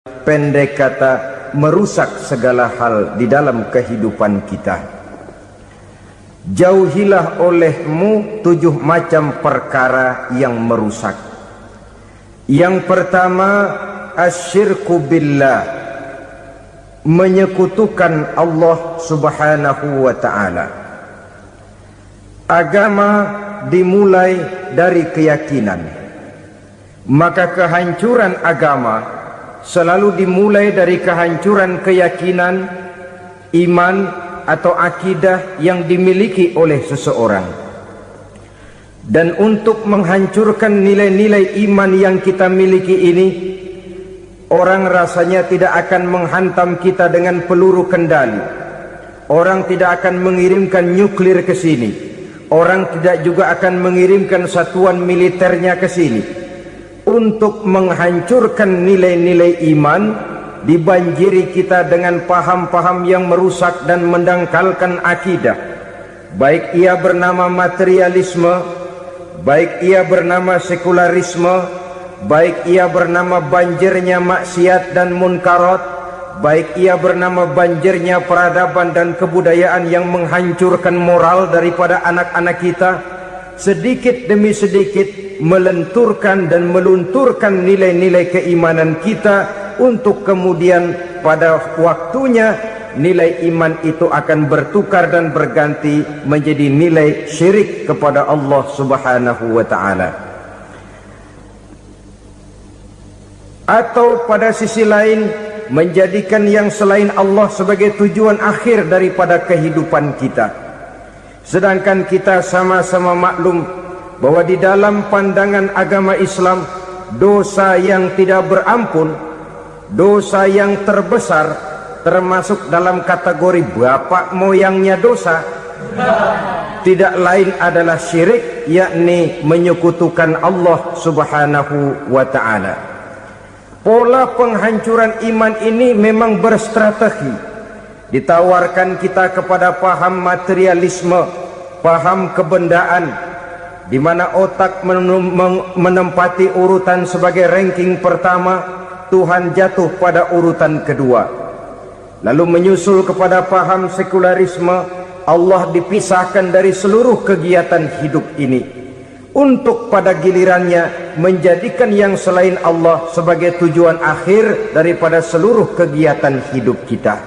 pendek kata merusak segala hal di dalam kehidupan kita. Jauhilah olehmu 7 macam perkara yang merusak. Yang pertama, asyirku billah, menyekutukan Allah subhanahu wa ta'ala. Agama dimulai dari keyakinan, maka kehancuran agama selalu dimulai dari kehancuran keyakinan, iman atau akidah yang dimiliki oleh seseorang. Dan untuk menghancurkan nilai-nilai iman yang kita miliki ini, orang rasanya tidak akan menghantam kita dengan peluru kendali. Orang tidak akan mengirimkan nuklir ke sini. Orang tidak juga akan mengirimkan satuan militernya ke sini. Untuk menghancurkan nilai-nilai iman, dibanjiri kita dengan paham-paham yang merusak dan mendangkalkan akidah. Baik ia bernama materialisme, baik ia bernama sekularisme, baik ia bernama banjirnya maksiat dan munkarat, baik ia bernama banjirnya peradaban dan kebudayaan yang menghancurkan moral daripada anak-anak kita, sedikit demi sedikit melenturkan dan melunturkan nilai-nilai keimanan kita, untuk kemudian pada waktunya nilai iman itu akan bertukar dan berganti menjadi nilai syirik kepada Allah subhanahu wa ta'ala. Atau pada sisi lain, menjadikan yang selain Allah sebagai tujuan akhir daripada kehidupan kita. Sedangkan kita sama-sama maklum bahwa di dalam pandangan agama Islam, dosa yang tidak berampun, dosa yang terbesar, termasuk dalam kategori bapak moyangnya dosa, tidak lain adalah syirik, yakni menyekutukan Allah subhanahu wa ta'ala. Pola penghancuran iman ini memang berstrategi. Ditawarkan kita kepada paham materialisme, paham kebendaan, di mana otak menempati urutan sebagai ranking pertama, Tuhan jatuh pada urutan kedua. Lalu menyusul kepada paham sekularisme, Allah dipisahkan dari seluruh kegiatan hidup ini, untuk pada gilirannya menjadikan yang selain Allah sebagai tujuan akhir daripada seluruh kegiatan hidup kita.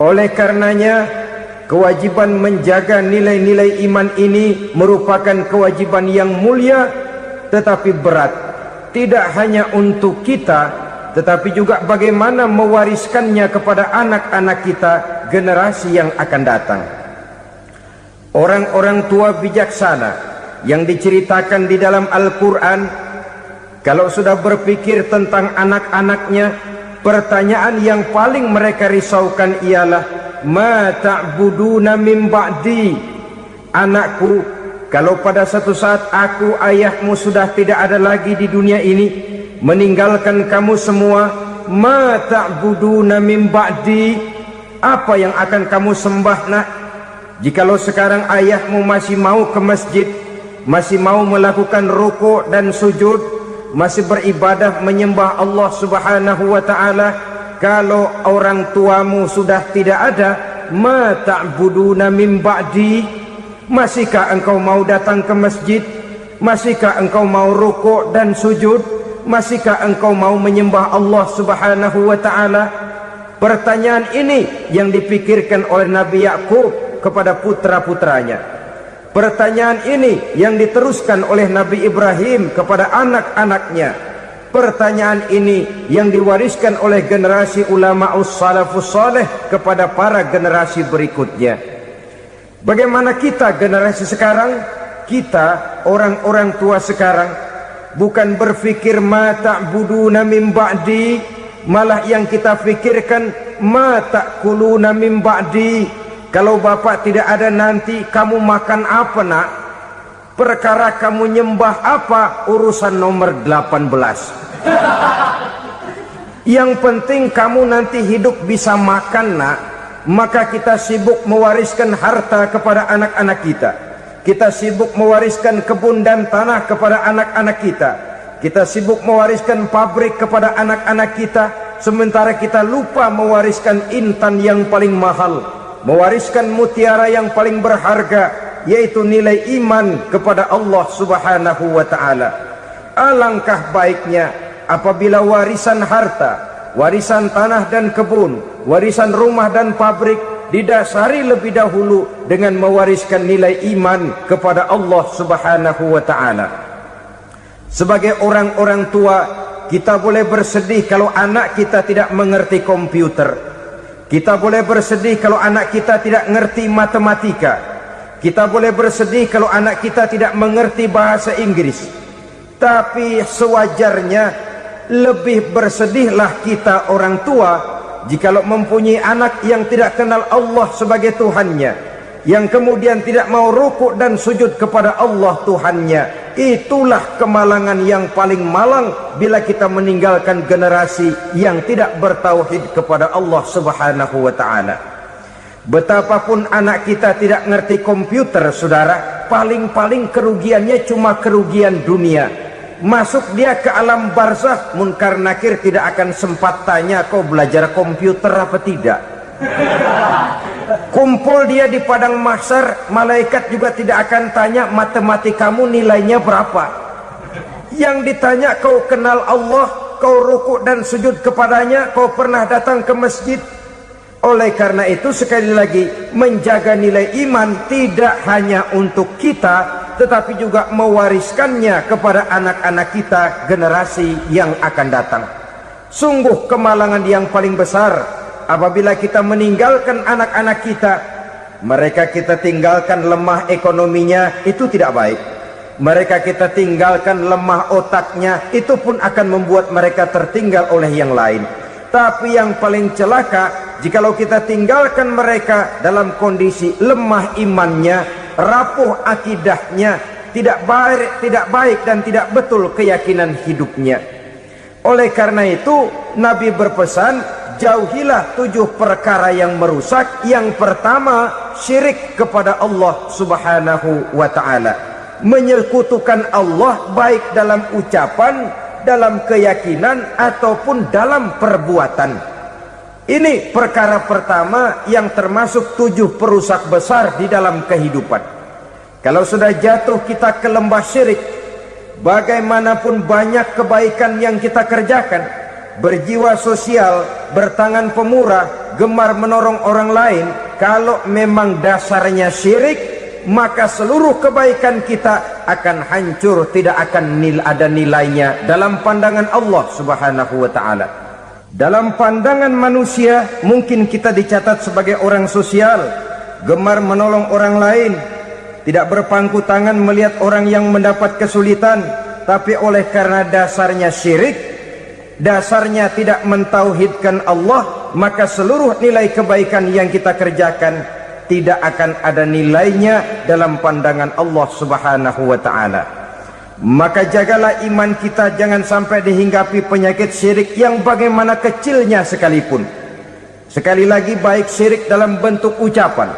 Oleh karenanya, kewajiban menjaga nilai-nilai iman ini merupakan kewajiban yang mulia tetapi berat, tidak hanya untuk kita, tetapi juga bagaimana mewariskannya kepada anak-anak kita, generasi yang akan datang. Orang-orang tua bijaksana yang diceritakan di dalam Al-Quran, kalau sudah berpikir tentang anak-anaknya, pertanyaan yang paling mereka risaukan ialah, ma ta'buduna min ba'di. Anakku, kalau pada satu saat aku, ayahmu sudah tidak ada lagi di dunia ini, meninggalkan kamu semua, ma ta'buduna min ba'di, apa yang akan kamu sembah nak? Jikalau sekarang ayahmu masih mau ke masjid, masih mau melakukan rukuk dan sujud, masih beribadah menyembah Allah subhanahu wa ta'ala, kalau orang tuamu sudah tidak ada, ma ta'buduna min ba'di, masihkah engkau mau datang ke masjid? Masihkah engkau mau rukuk dan sujud? Masihkah engkau mau menyembah Allah subhanahu wa ta'ala? Pertanyaan ini yang dipikirkan oleh Nabi Yakub kepada putra-putranya. Pertanyaan ini yang diteruskan oleh Nabi Ibrahim kepada anak-anaknya. Pertanyaan ini yang diwariskan oleh generasi ulama salafus saleh kepada para generasi berikutnya. Bagaimana kita generasi sekarang? Kita orang-orang tua sekarang bukan berfikir ma ta'buduna min ba'di, malah yang kita fikirkan ma ta'kuluna min ba'di. Kalau bapak tidak ada nanti kamu makan apa nak? Perkara kamu nyembah apa? Urusan nomor 18. Yang penting kamu nanti hidup bisa makan nak. Maka kita sibuk mewariskan harta kepada anak-anak kita. Kita sibuk mewariskan kebun dan tanah kepada anak-anak kita. Kita sibuk mewariskan pabrik kepada anak-anak kita. sementara kita lupa mewariskan intan yang paling mahal, mewariskan mutiara yang paling berharga, yaitu nilai iman kepada Allah Subhanahu wa ta'ala. Alangkah baiknya apabila warisan harta, warisan tanah dan kebun, warisan rumah dan pabrik didasari lebih dahulu dengan mewariskan nilai iman kepada Allah Subhanahu wa ta'ala. Sebagai orang-orang tua, kita boleh bersedih kalau anak kita tidak mengerti komputer. Kita boleh bersedih kalau anak kita tidak mengerti matematika. Kita boleh bersedih kalau anak kita tidak mengerti bahasa Inggris. Tapi sewajarnya lebih bersedihlah kita orang tua jikalau mempunyai anak yang tidak kenal Allah sebagai Tuhannya, yang kemudian tidak mau rukuk dan sujud kepada Allah Tuhannya. Itulah kemalangan yang paling malang bila kita meninggalkan generasi yang tidak bertauhid kepada Allah Subhanahu wa ta'ala. Betapapun anak kita tidak ngerti komputer, saudara, paling-paling kerugiannya cuma kerugian dunia. Masuk dia ke alam barzakh, munkar nakir tidak akan sempat tanya kau belajar komputer apa tidak. Kumpul dia di padang mahsyar, malaikat juga tidak akan tanya matematikamu nilainya berapa. Yang ditanya kau kenal Allah, kau rukuk dan sujud kepadanya, kau pernah datang ke masjid. Oleh karena itu sekali lagi, menjaga nilai iman tidak hanya untuk kita, tetapi juga mewariskannya kepada anak-anak kita, generasi yang akan datang. Sungguh kemalangan yang paling besar apabila kita meninggalkan anak-anak kita. Mereka kita tinggalkan lemah ekonominya, itu tidak baik. Mereka kita tinggalkan lemah otaknya, itu pun akan membuat mereka tertinggal oleh yang lain. Tapi yang paling celaka, jikalau kita tinggalkan mereka dalam kondisi lemah imannya, rapuh akidahnya, tidak baik dan tidak betul keyakinan hidupnya. Oleh karena itu Nabi berpesan, jauhilah 7 perkara yang merusak. Yang pertama, syirik kepada Allah Subhanahu wa ta'ala, menyekutukan Allah baik dalam ucapan, dalam keyakinan ataupun dalam perbuatan. Ini perkara pertama yang termasuk 7 perusak besar di dalam kehidupan. Kalau sudah jatuh kita ke lembah syirik, bagaimanapun banyak kebaikan yang kita kerjakan, berjiwa sosial, bertangan pemurah, gemar menolong orang lain, kalau memang dasarnya syirik, maka seluruh kebaikan kita akan hancur, tidak akan ada nilainya dalam pandangan Allah Subhanahu wa ta'ala. Dalam pandangan manusia, mungkin kita dicatat sebagai orang sosial, gemar menolong orang lain, tidak berpangku tangan melihat orang yang mendapat kesulitan. Tapi oleh karena dasarnya syirik, dasarnya tidak mentauhidkan Allah, maka seluruh nilai kebaikan yang kita kerjakan tidak akan ada nilainya dalam pandangan Allah Subhanahu wa ta'ala. Maka jagalah iman kita, jangan sampai dihinggapi penyakit syirik yang bagaimana kecilnya sekalipun. Sekali lagi, baik syirik dalam bentuk ucapan,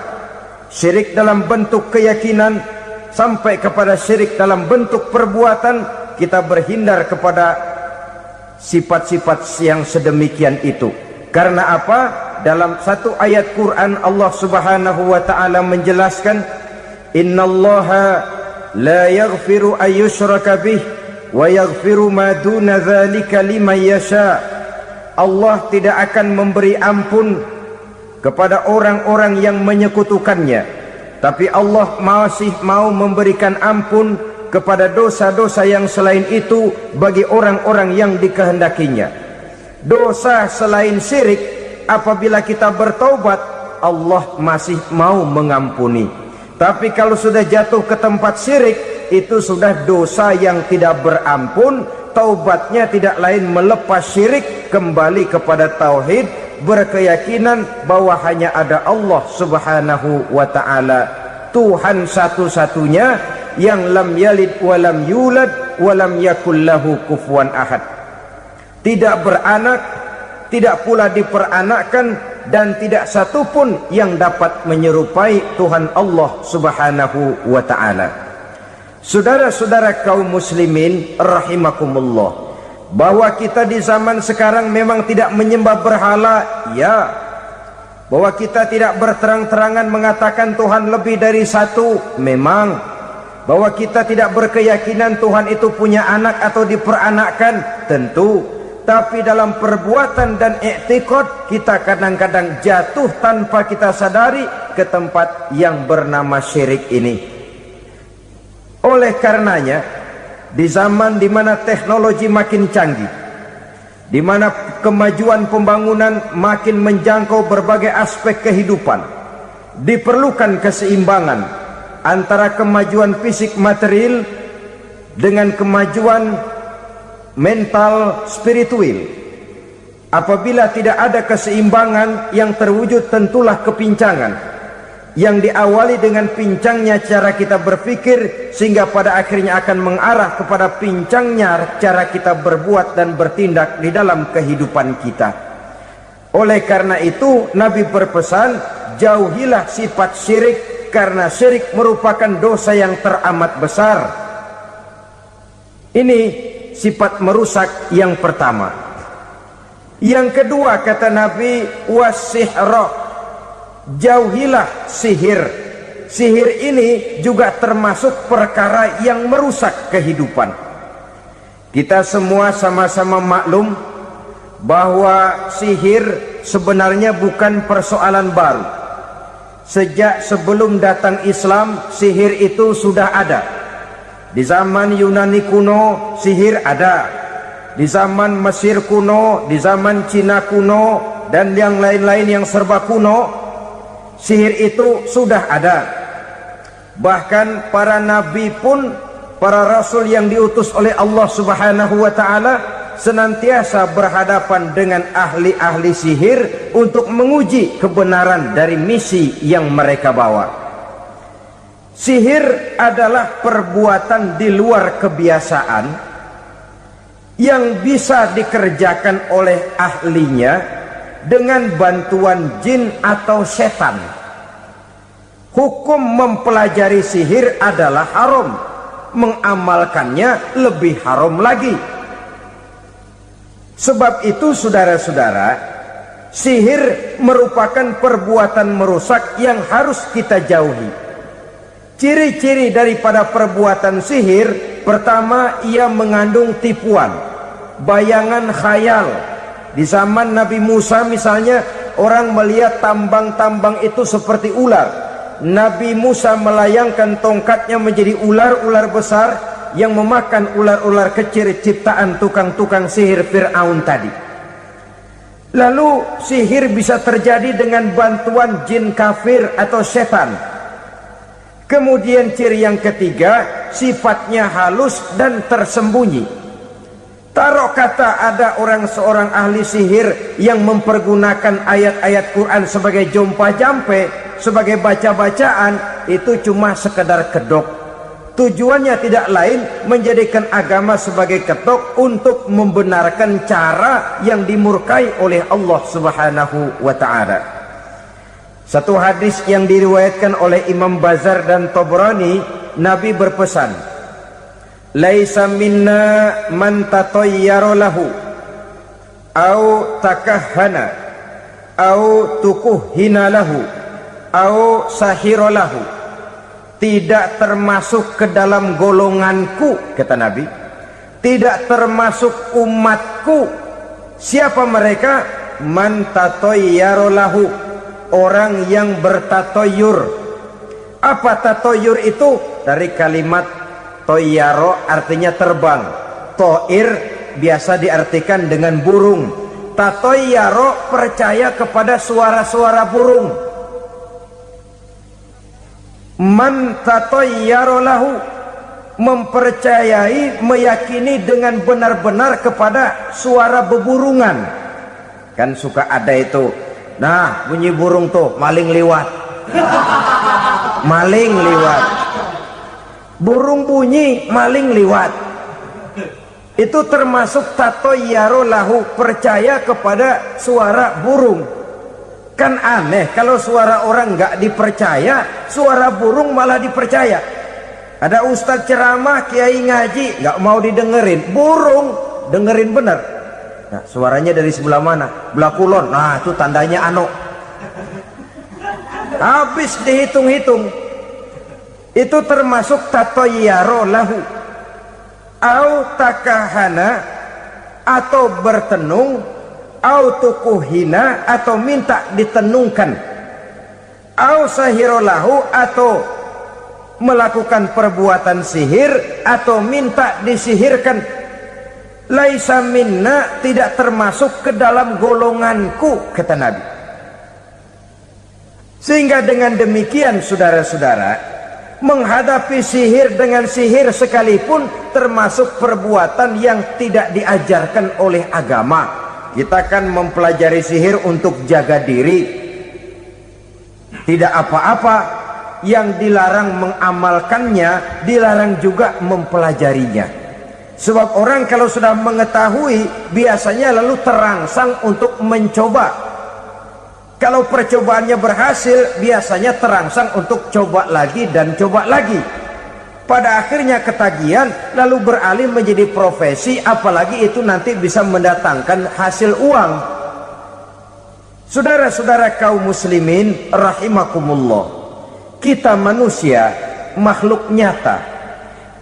syirik dalam bentuk keyakinan, sampai kepada syirik dalam bentuk perbuatan, kita berhindar kepada sifat-sifat yang sedemikian itu. Karena apa? Dalam satu ayat Quran Allah Subhanahu wa ta'ala menjelaskan, innallaha la yaghfiru ayyushraka bih wa yaghfiru ma duna dzalika liman yasha. Allah tidak akan memberi ampun kepada orang-orang yang menyekutukannya, tapi Allah masih mau memberikan ampun kepada dosa-dosa yang selain itu bagi orang-orang yang dikehendakinya. Dosa selain syirik, apabila kita bertaubat, Allah masih mau mengampuni. Tapi kalau sudah jatuh ke tempat syirik, itu sudah dosa yang tidak berampun. Taubatnya tidak lain melepas syirik, kembali kepada tauhid, berkeyakinan bahwa hanya ada Allah Subhanahu wa ta'ala, Tuhan satu-satunya, yang lam yalid walam yulad walam yakul lahu kufuwan ahad. Tidak beranak, tidak pula diperanakkan, dan tidak satupun yang dapat menyerupai Tuhan Allah Subhanahu wa ta'ala. Saudara-saudara kaum muslimin rahimakumullah, bahwa kita di zaman sekarang memang tidak menyembah berhala, ya. Bahwa kita tidak berterang-terangan mengatakan Tuhan lebih dari satu, memang. Bahwa kita tidak berkeyakinan Tuhan itu punya anak atau diperanakkan, tentu. Tapi dalam perbuatan dan i'tiqad kita kadang-kadang jatuh tanpa kita sadari ke tempat yang bernama syirik ini. Oleh karenanya, di zaman di mana teknologi makin canggih, di mana kemajuan pembangunan makin menjangkau berbagai aspek kehidupan, diperlukan keseimbangan antara kemajuan fisik material dengan kemajuan mental spiritual. Apabila tidak ada keseimbangan yang terwujud, tentulah kepincangan yang diawali dengan pincangnya cara kita berpikir, sehingga pada akhirnya akan mengarah kepada pincangnya cara kita berbuat dan bertindak di dalam kehidupan kita. Oleh karena itu Nabi berpesan, jauhilah sifat syirik, karena syirik merupakan dosa yang teramat besar. Ini sifat merusak yang pertama. Yang kedua, kata Nabi, wasihra, jauhilah sihir. Sihir ini juga termasuk perkara yang merusak kehidupan. Kita semua sama-sama maklum bahwa sihir sebenarnya bukan persoalan baru. Sejak sebelum datang Islam, sihir itu sudah ada. Di zaman Yunani kuno, sihir ada. Di zaman Mesir kuno, di zaman Cina kuno, dan yang lain-lain yang serba kuno, sihir itu sudah ada. Bahkan para nabi pun, para rasul yang diutus oleh Allah Subhanahu wa ta'ala, senantiasa berhadapan dengan ahli-ahli sihir untuk menguji kebenaran dari misi yang mereka bawa. Sihir adalah perbuatan di luar kebiasaan yang bisa dikerjakan oleh ahlinya dengan bantuan jin atau setan. Hukum mempelajari sihir adalah haram, mengamalkannya lebih haram lagi. Sebab itu saudara-saudara, sihir merupakan perbuatan merusak yang harus kita jauhi. Ciri-ciri daripada perbuatan sihir, pertama, ia mengandung tipuan, bayangan khayal. Di zaman Nabi Musa misalnya, orang melihat tambang-tambang itu seperti ular. Nabi Musa melayangkan tongkatnya menjadi ular-ular besar yang memakan ular-ular kecil ciptaan tukang-tukang sihir Fir'aun tadi. Lalu sihir bisa terjadi dengan bantuan jin kafir atau setan. Kemudian ciri yang ketiga, sifatnya halus dan tersembunyi. Taruh kata ada seorang ahli sihir yang mempergunakan ayat-ayat Quran sebagai jompa-jampe, sebagai baca-bacaan, itu cuma sekedar kedok. Tujuannya tidak lain menjadikan agama sebagai ketok untuk membenarkan cara yang dimurkai oleh Allah Subhanahu wa ta'ala. Satu hadis yang diriwayatkan oleh Imam Bazar dan Tabrani, Nabi berpesan, laisa minna man tatayyara lahu au takahhana au tukuhhina lahu au sahira lahu. Tidak termasuk ke dalam golonganku, kata Nabi, tidak termasuk umatku. Siapa mereka? Man tatayyara lahu, orang yang bertatoyur. Apa tatoyur itu? Dari kalimat toyaro, artinya terbang. Toir biasa diartikan dengan burung. Tatoyaro percaya kepada suara-suara burung. Man tatoyaro lahu, mempercayai, meyakini dengan benar-benar kepada suara beburungan. Kan suka ada itu, nah bunyi burung tuh, maling liwat. Maling liwat. Burung bunyi, maling liwat. Itu termasuk tatoyaro lahu, percaya kepada suara burung. Kan aneh kalau suara orang nggak dipercaya, suara burung malah dipercaya. Ada ustadz ceramah, kiai ngaji, nggak mau didengerin. Burung dengerin benar. Nah, suaranya dari sebelah mana? Belah kulon. Nah, itu tandanya anu. Habis dihitung-hitung, itu termasuk tatoyaro lahu, au takahana, atau bertenung, au tukuhina, atau minta ditenungkan, au sahirolahu, atau melakukan perbuatan sihir, atau minta disihirkan. Laisa minna, tidak termasuk ke dalam golonganku, kata Nabi. Sehingga dengan demikian saudara-saudara, menghadapi sihir dengan sihir sekalipun termasuk perbuatan yang tidak diajarkan oleh agama. Kita kan mempelajari sihir untuk jaga diri, tidak apa-apa. Yang dilarang mengamalkannya, dilarang juga mempelajarinya. Sebab orang kalau sudah mengetahui, biasanya lalu terangsang untuk mencoba. Kalau percobaannya berhasil, biasanya terangsang untuk coba lagi dan coba lagi. Pada akhirnya ketagihan, lalu beralih menjadi profesi, apalagi itu nanti bisa mendatangkan hasil uang. Saudara-saudara kaum muslimin rahimakumullah, kita manusia makhluk nyata,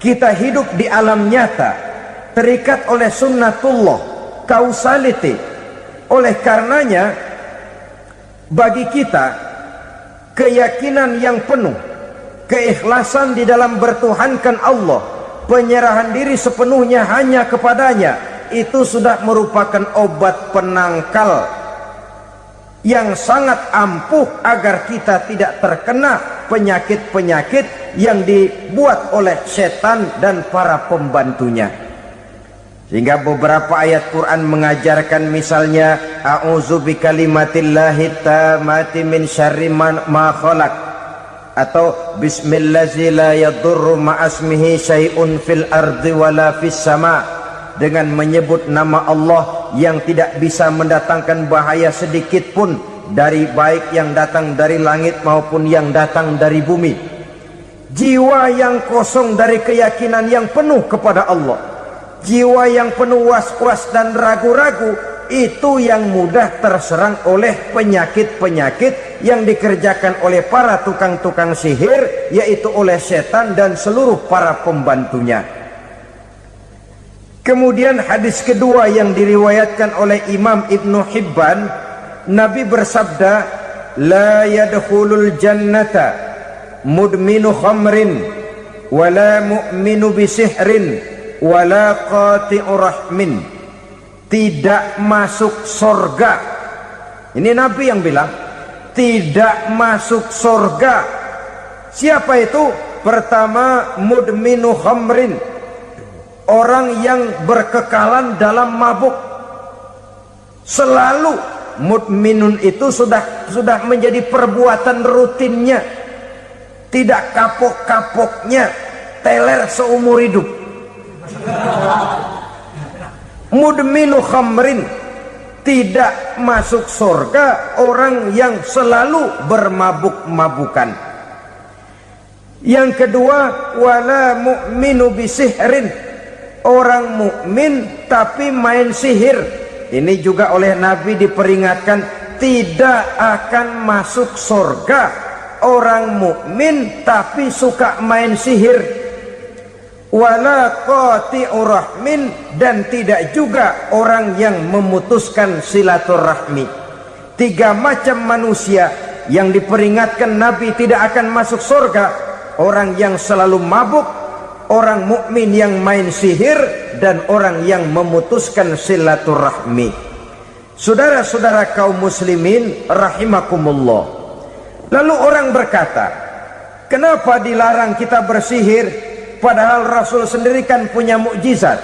kita hidup di alam nyata, terikat oleh sunnatullah, kausaliti. Oleh karenanya bagi kita keyakinan yang penuh, keikhlasan di dalam bertuhankan Allah, penyerahan diri sepenuhnya hanya kepadanya, itu sudah merupakan obat penangkal yang sangat ampuh agar kita tidak terkena penyakit-penyakit yang dibuat oleh setan dan para pembantunya. Sehingga beberapa ayat Quran mengajarkan, misalnya a'udzu bikalimatillahi tammati min syarri ma khalaq, atau bismillazi la yadurru ma'asmihi syai'un fil ardi wala fis sama, dengan menyebut nama Allah yang tidak bisa mendatangkan bahaya sedikit pun, dari baik yang datang dari langit maupun yang datang dari bumi. Jiwa yang kosong dari keyakinan yang penuh kepada Allah, jiwa yang penuh was-was dan ragu-ragu, itu yang mudah terserang oleh penyakit-penyakit yang dikerjakan oleh para tukang-tukang sihir, yaitu oleh setan dan seluruh para pembantunya. Kemudian hadis kedua yang diriwayatkan oleh Imam Ibnu Hibban, Nabi bersabda, la yadkhulul jannata mudminu khamrin wala mu'minu bisihrin wala qati'u rahmin. Tidak masuk surga. Ini Nabi yang bilang, tidak masuk surga. Siapa itu? Pertama, mudminu khamrin, orang yang berkekalan dalam mabuk. Selalu mudminun itu sudah menjadi perbuatan rutinnya, tidak kapok-kapoknya, teler seumur hidup. Mudminu khamrin, tidak masuk surga orang yang selalu bermabuk-mabukan. Yang kedua, wala mu'minu bisihrin, orang mukmin tapi main sihir. Ini juga oleh Nabi diperingatkan, tidak akan masuk surga orang mukmin tapi suka main sihir. Wala qati'u rahmin, dan tidak juga orang yang memutuskan silaturahmi. Tiga macam manusia yang diperingatkan Nabi tidak akan masuk surga: orang yang selalu mabuk, orang mukmin yang main sihir, dan orang yang memutuskan silaturahmi. Saudara-saudara kaum muslimin rahimakumullah, lalu orang berkata, kenapa dilarang kita bersihir? Padahal Rasul sendiri kan punya mukjizat.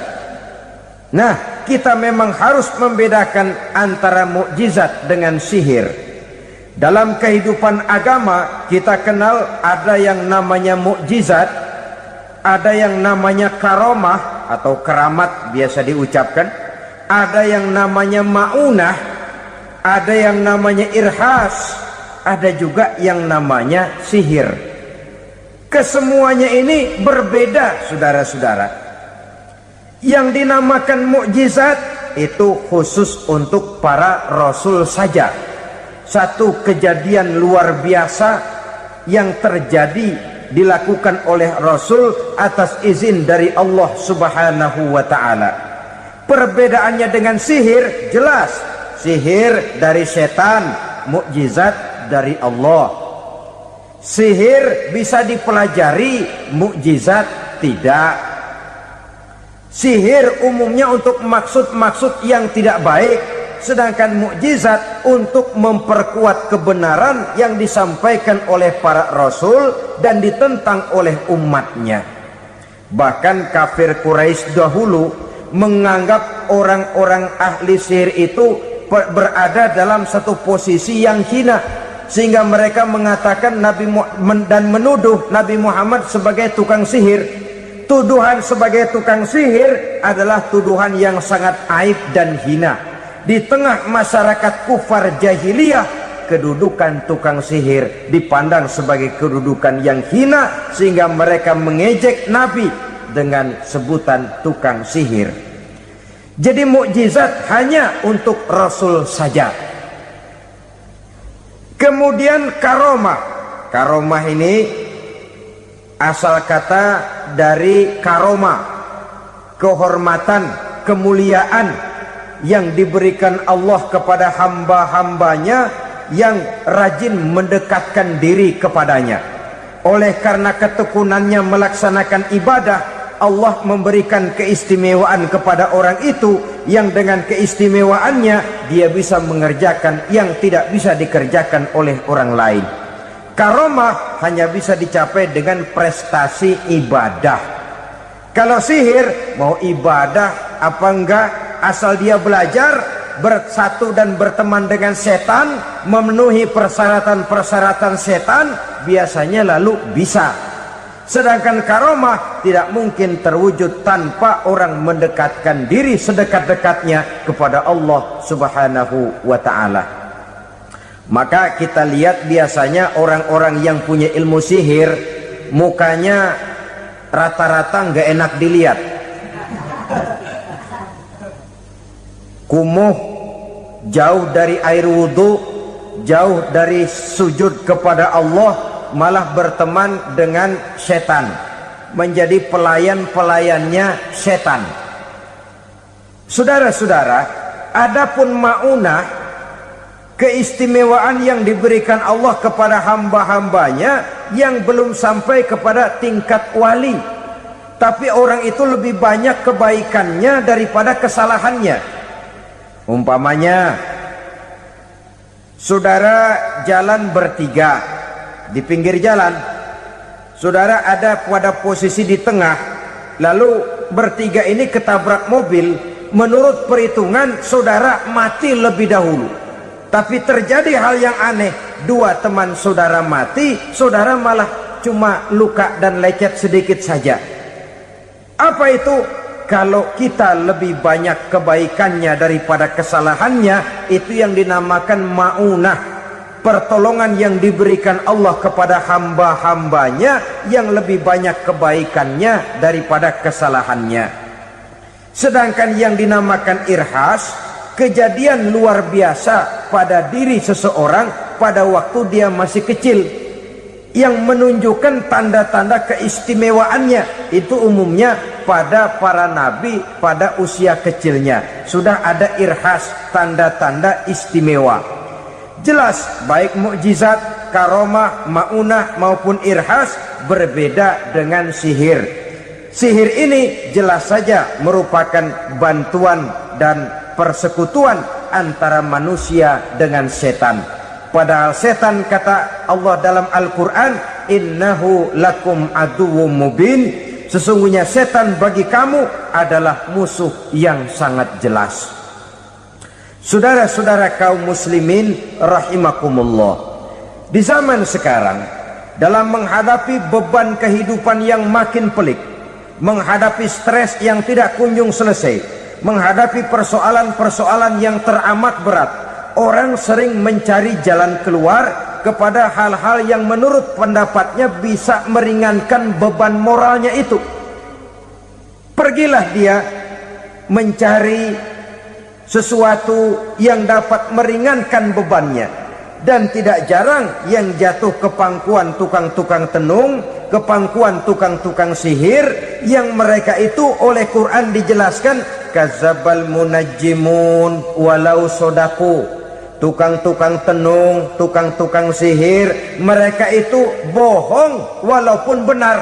Nah, kita memang harus membedakan antara mukjizat dengan sihir. Dalam kehidupan agama kita kenal ada yang namanya mukjizat, ada yang namanya karomah atau keramat biasa diucapkan, ada yang namanya maunah, ada yang namanya irhas, ada juga yang namanya sihir. Kesemuanya ini berbeda, saudara-saudara. Yang dinamakan mukjizat itu khusus untuk para rasul saja. Satu kejadian luar biasa yang terjadi dilakukan oleh Rasul atas izin dari Allah Subhanahu wa ta'ala. Perbedaannya dengan sihir jelas. Sihir dari setan, mukjizat dari Allah. Sihir bisa dipelajari, mukjizat tidak. Sihir umumnya untuk maksud-maksud yang tidak baik, sedangkan mukjizat untuk memperkuat kebenaran yang disampaikan oleh para rasul dan ditentang oleh umatnya. Bahkan kafir Quraisy dahulu menganggap orang-orang ahli sihir itu berada dalam satu posisi yang hina, sehingga mereka mengatakan dan menuduh Nabi Muhammad sebagai tukang sihir. Tuduhan sebagai tukang sihir adalah tuduhan yang sangat aib dan hina. Di tengah masyarakat kufar jahiliyah, kedudukan tukang sihir dipandang sebagai kedudukan yang hina, sehingga mereka mengejek Nabi dengan sebutan tukang sihir. Jadi mukjizat hanya untuk Rasul saja. Kemudian karomah. Karomah ini asal kata dari karoma, kehormatan, kemuliaan yang diberikan Allah kepada hamba-hambanya yang rajin mendekatkan diri kepadanya. Oleh karena ketekunannya melaksanakan ibadah, Allah memberikan keistimewaan kepada orang itu, yang dengan keistimewaannya dia bisa mengerjakan yang tidak bisa dikerjakan oleh orang lain. Karomah hanya bisa dicapai dengan prestasi ibadah. Kalau sihir, mau ibadah apa enggak, asal dia belajar, bersatu dan berteman dengan setan, memenuhi persyaratan-persyaratan setan, biasanya lalu bisa. Sedangkan karomah tidak mungkin terwujud tanpa orang mendekatkan diri sedekat-dekatnya kepada Allah Subhanahu wa ta'ala. Maka kita lihat biasanya orang-orang yang punya ilmu sihir, mukanya rata-rata nggak enak dilihat. Kumuh, jauh dari air wudhu, jauh dari sujud kepada Allah, malah berteman dengan setan, menjadi pelayan-pelayannya setan. Saudara-saudara, adapun maunah, keistimewaan yang diberikan Allah kepada hamba-hambanya yang belum sampai kepada tingkat wali, tapi orang itu lebih banyak kebaikannya daripada kesalahannya. Umpamanya, saudara jalan bertiga di pinggir jalan, saudara ada pada posisi di tengah, lalu bertiga ini ketabrak mobil. Menurut perhitungan saudara mati lebih dahulu. Tapi terjadi hal yang aneh, dua teman saudara mati, saudara malah cuma luka dan lecet sedikit saja. Apa itu? Kalau kita lebih banyak kebaikannya daripada kesalahannya, itu yang dinamakan maunah, pertolongan yang diberikan Allah kepada hamba-hambanya yang lebih banyak kebaikannya daripada kesalahannya. Sedangkan yang dinamakan irhas, kejadian luar biasa pada diri seseorang pada waktu dia masih kecil, yang menunjukkan tanda-tanda keistimewaannya. Itu umumnya pada para nabi pada usia kecilnya sudah ada irhas, tanda-tanda istimewa. Jelas baik mukjizat, karomah, maunah maupun irhas berbeda dengan sihir. Sihir ini jelas saja merupakan bantuan dan persekutuan antara manusia dengan setan. Padahal setan, kata Allah dalam Al-Quran, innahu lakum aduwwum mubin, sesungguhnya setan bagi kamu adalah musuh yang sangat jelas. Saudara-saudara kaum muslimin rahimakumullah, di zaman sekarang dalam menghadapi beban kehidupan yang makin pelik, menghadapi stres yang tidak kunjung selesai, menghadapi persoalan-persoalan yang teramat berat, orang sering mencari jalan keluar kepada hal-hal yang menurut pendapatnya bisa meringankan beban moralnya itu. Pergilah dia mencari sesuatu yang dapat meringankan bebannya. Dan tidak jarang yang jatuh ke pangkuan tukang-tukang tenung, ke pangkuan tukang-tukang sihir, yang mereka itu oleh Quran dijelaskan kadzabal munajjimun walau sodaku. Tukang-tukang tenung, tukang-tukang sihir, mereka itu bohong walaupun benar.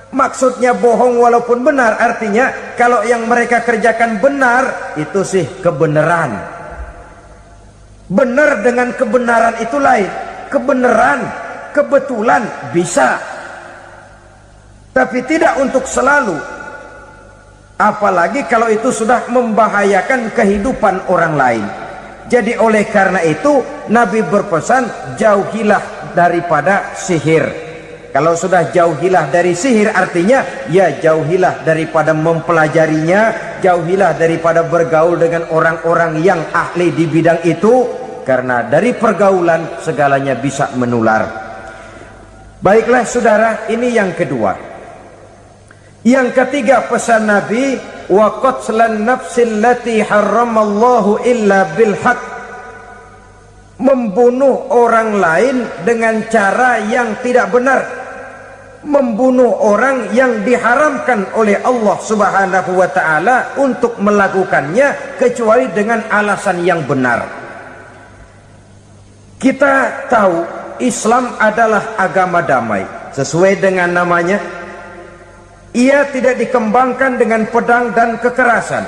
Maksudnya bohong walaupun benar artinya kalau yang mereka kerjakan benar, itu sih kebenaran. Benar dengan kebenaran itu lain. Kebenaran, kebetulan bisa, tapi tidak untuk selalu. Apalagi kalau itu sudah membahayakan kehidupan orang lain. Jadi oleh karena itu Nabi berpesan, jauhilah daripada sihir. Kalau sudah jauhilah dari sihir artinya ya jauhilah daripada mempelajarinya, jauhilah daripada bergaul dengan orang-orang yang ahli di bidang itu, karena dari pergaulan segalanya bisa menular. Baiklah saudara, ini yang kedua. Yang ketiga pesan Nabi, wa qatlan nafsil lati harramallahu illa bil haq. Membunuh orang lain dengan cara yang tidak benar. Membunuh orang yang diharamkan oleh Allah Subhanahu wa taala untuk melakukannya kecuali dengan alasan yang benar. Kita tahu Islam adalah agama damai. Sesuai dengan namanya, ia tidak dikembangkan dengan pedang dan kekerasan.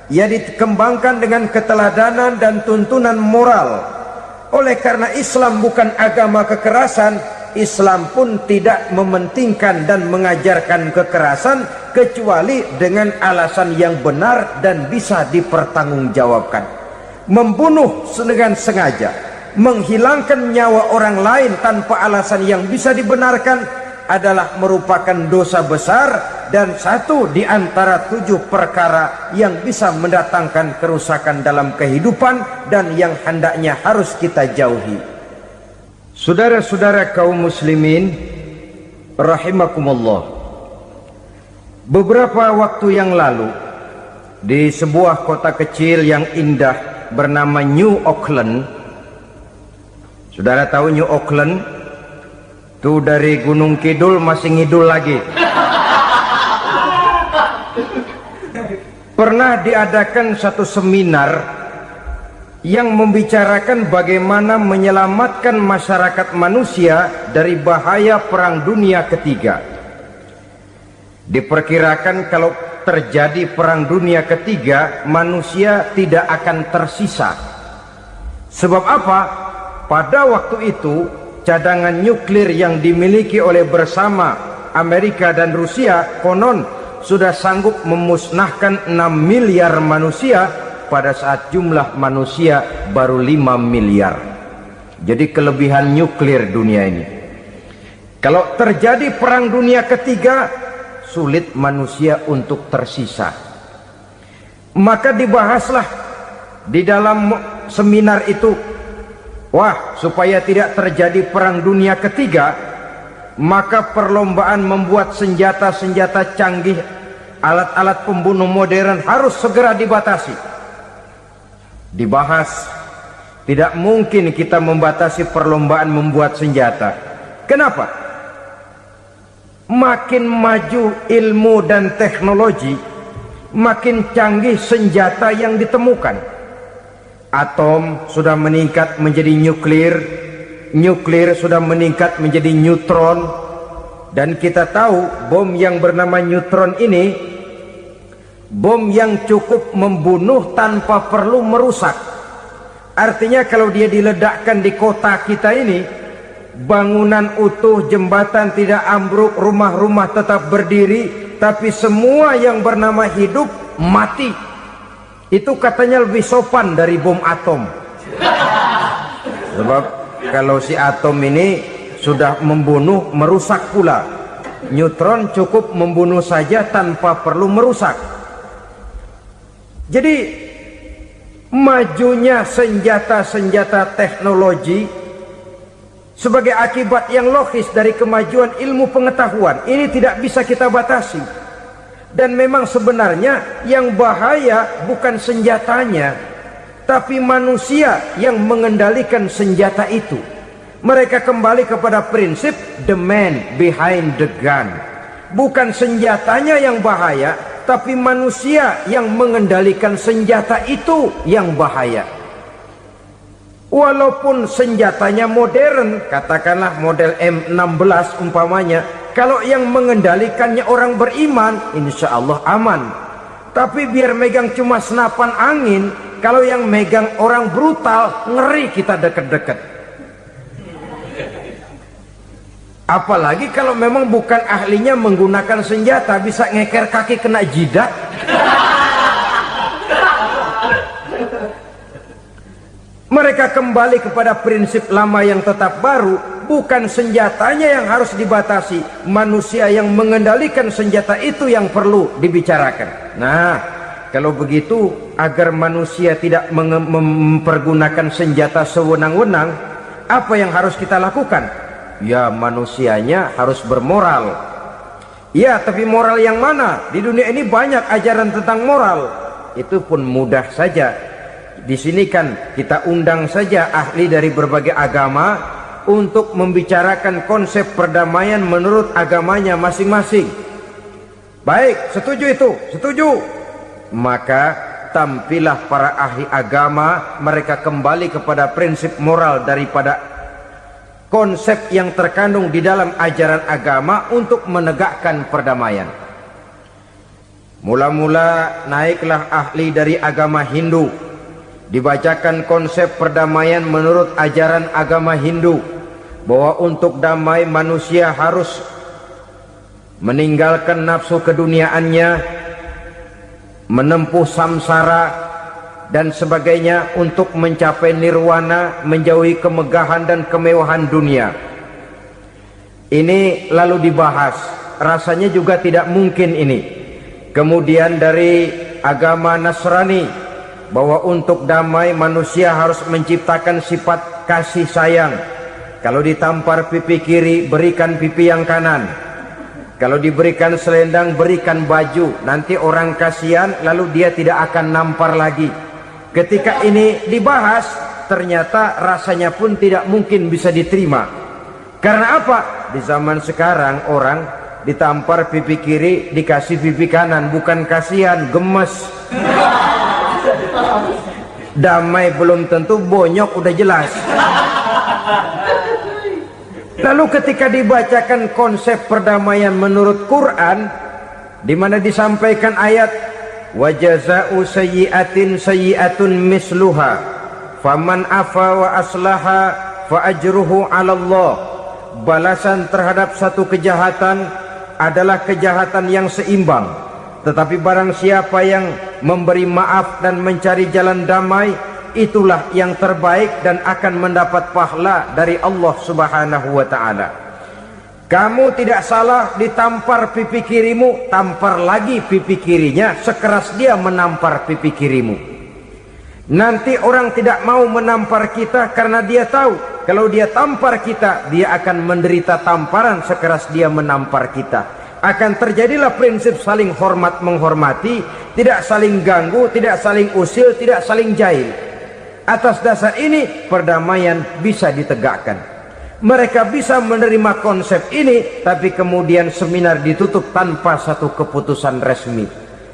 Ia dikembangkan dengan keteladanan dan tuntunan moral. Oleh karena Islam bukan agama kekerasan, Islam pun tidak mementingkan dan mengajarkan kekerasan kecuali dengan alasan yang benar dan bisa dipertanggungjawabkan. Membunuh dengan sengaja, menghilangkan nyawa orang lain tanpa alasan yang bisa dibenarkan adalah merupakan dosa besar dan satu di antara 7 perkara yang bisa mendatangkan kerusakan dalam kehidupan dan yang hendaknya harus kita jauhi. Saudara-saudara kaum muslimin rahimakumullah, beberapa waktu yang lalu di sebuah kota kecil yang indah bernama New Auckland. Saudara tahu New Auckland? Itu dari Gunung Kidul masih ngidul lagi. Pernah diadakan satu seminar yang membicarakan bagaimana menyelamatkan masyarakat manusia dari bahaya Perang Dunia Ketiga. Diperkirakan kalau terjadi Perang Dunia Ketiga, manusia tidak akan tersisa. Sebab apa? Pada waktu itu cadangan nuklir yang dimiliki oleh bersama Amerika dan Rusia konon sudah sanggup memusnahkan 6 miliar manusia pada saat jumlah manusia baru 5 miliar. Jadi kelebihan nuklir dunia ini. Kalau terjadi Perang Dunia Ketiga, sulit manusia untuk tersisa. Maka dibahaslah di dalam seminar itu, wah, supaya tidak terjadi Perang Dunia Ketiga, maka perlombaan membuat senjata-senjata canggih, alat-alat pembunuh modern harus segera dibatasi. Dibahas, tidak mungkin kita membatasi perlombaan membuat senjata. Kenapa? Makin maju ilmu dan teknologi, makin canggih senjata yang ditemukan. Atom sudah meningkat menjadi nuklir, nuklir sudah meningkat menjadi neutron, dan kita tahu bom yang bernama neutron ini bom yang cukup membunuh tanpa perlu merusak. Artinya kalau dia diledakkan di kota kita ini, bangunan utuh, jembatan tidak ambruk, rumah-rumah tetap berdiri, tapi semua yang bernama hidup mati. Itu katanya lebih sopan dari bom atom. Sebab kalau si atom ini sudah membunuh, merusak pula. Neutron cukup membunuh saja tanpa perlu merusak. Jadi majunya senjata-senjata teknologi sebagai akibat yang logis dari kemajuan ilmu pengetahuan ini tidak bisa kita batasi. Dan memang sebenarnya yang bahaya bukan senjatanya, tapi manusia yang mengendalikan senjata itu. Mereka kembali kepada prinsip the man behind the gun. Bukan senjatanya yang bahaya, tapi manusia yang mengendalikan senjata itu yang bahaya. Walaupun senjatanya modern, katakanlah model M16 umpamanya, kalau yang mengendalikannya orang beriman, insya Allah aman. Tapi biar megang cuma senapan angin, kalau yang megang orang brutal, ngeri kita deket-deket. Apalagi kalau memang bukan ahlinya menggunakan senjata, bisa ngeker kaki kena jidat. Mereka kembali kepada prinsip lama yang tetap baru. Bukan senjatanya yang harus dibatasi, manusia yang mengendalikan senjata itu yang perlu dibicarakan. Nah, kalau begitu, agar manusia tidak mempergunakan senjata sewenang-wenang, apa yang harus kita lakukan? Ya, manusianya harus bermoral. Ya, tapi moral yang mana? Di dunia ini banyak ajaran tentang moral. Itu pun mudah saja. Di sini kan kita undang saja ahli dari berbagai agama untuk membicarakan konsep perdamaian menurut agamanya masing-masing. Baik, setuju itu? Setuju. Maka tampillah para ahli agama, mereka kembali kepada prinsip moral daripada konsep yang terkandung di dalam ajaran agama untuk menegakkan perdamaian. Mula-mula naiklah ahli dari agama Hindu, dibacakan konsep perdamaian menurut ajaran agama Hindu, bahwa untuk damai manusia harus meninggalkan nafsu keduniaannya, menempuh samsara dan sebagainya untuk mencapai nirwana, menjauhi kemegahan dan kemewahan dunia. Ini lalu dibahas, rasanya juga tidak mungkin ini. Kemudian dari agama Nasrani, bahwa untuk damai manusia harus menciptakan sifat kasih sayang. Kalau ditampar pipi kiri, berikan pipi yang kanan. Kalau diberikan selendang, berikan baju. Nanti orang kasihan, lalu dia tidak akan nampar lagi. Ketika ini dibahas, ternyata rasanya pun tidak mungkin bisa diterima. Karena apa? Di zaman sekarang orang ditampar pipi kiri, dikasih pipi kanan. Bukan kasihan, gemes. Damai belum tentu, bonyok udah jelas. Lalu ketika dibacakan konsep perdamaian menurut Quran, di mana disampaikan ayat wa jazaa'u sayyi'atin sayyi'atun misluha faman afa wa aslaha fa ajruhu 'ala Allah. Balasan terhadap satu kejahatan adalah kejahatan yang seimbang, tetapi barang siapa yang memberi maaf dan mencari jalan damai, itulah yang terbaik dan akan mendapat pahala dari Allah Subhanahu wa ta'ala. Kamu tidak salah ditampar pipi kirimu, tampar lagi pipi kirinya sekeras dia menampar pipi kirimu. Nanti orang tidak mau menampar kita karena dia tahu kalau dia tampar kita, dia akan menderita tamparan sekeras dia menampar kita. Akan terjadilah prinsip saling hormat menghormati, tidak saling ganggu, tidak saling usil, tidak saling jahil. Atas dasar ini perdamaian bisa ditegakkan. Mereka bisa menerima konsep ini, tapi kemudian seminar ditutup tanpa satu keputusan resmi.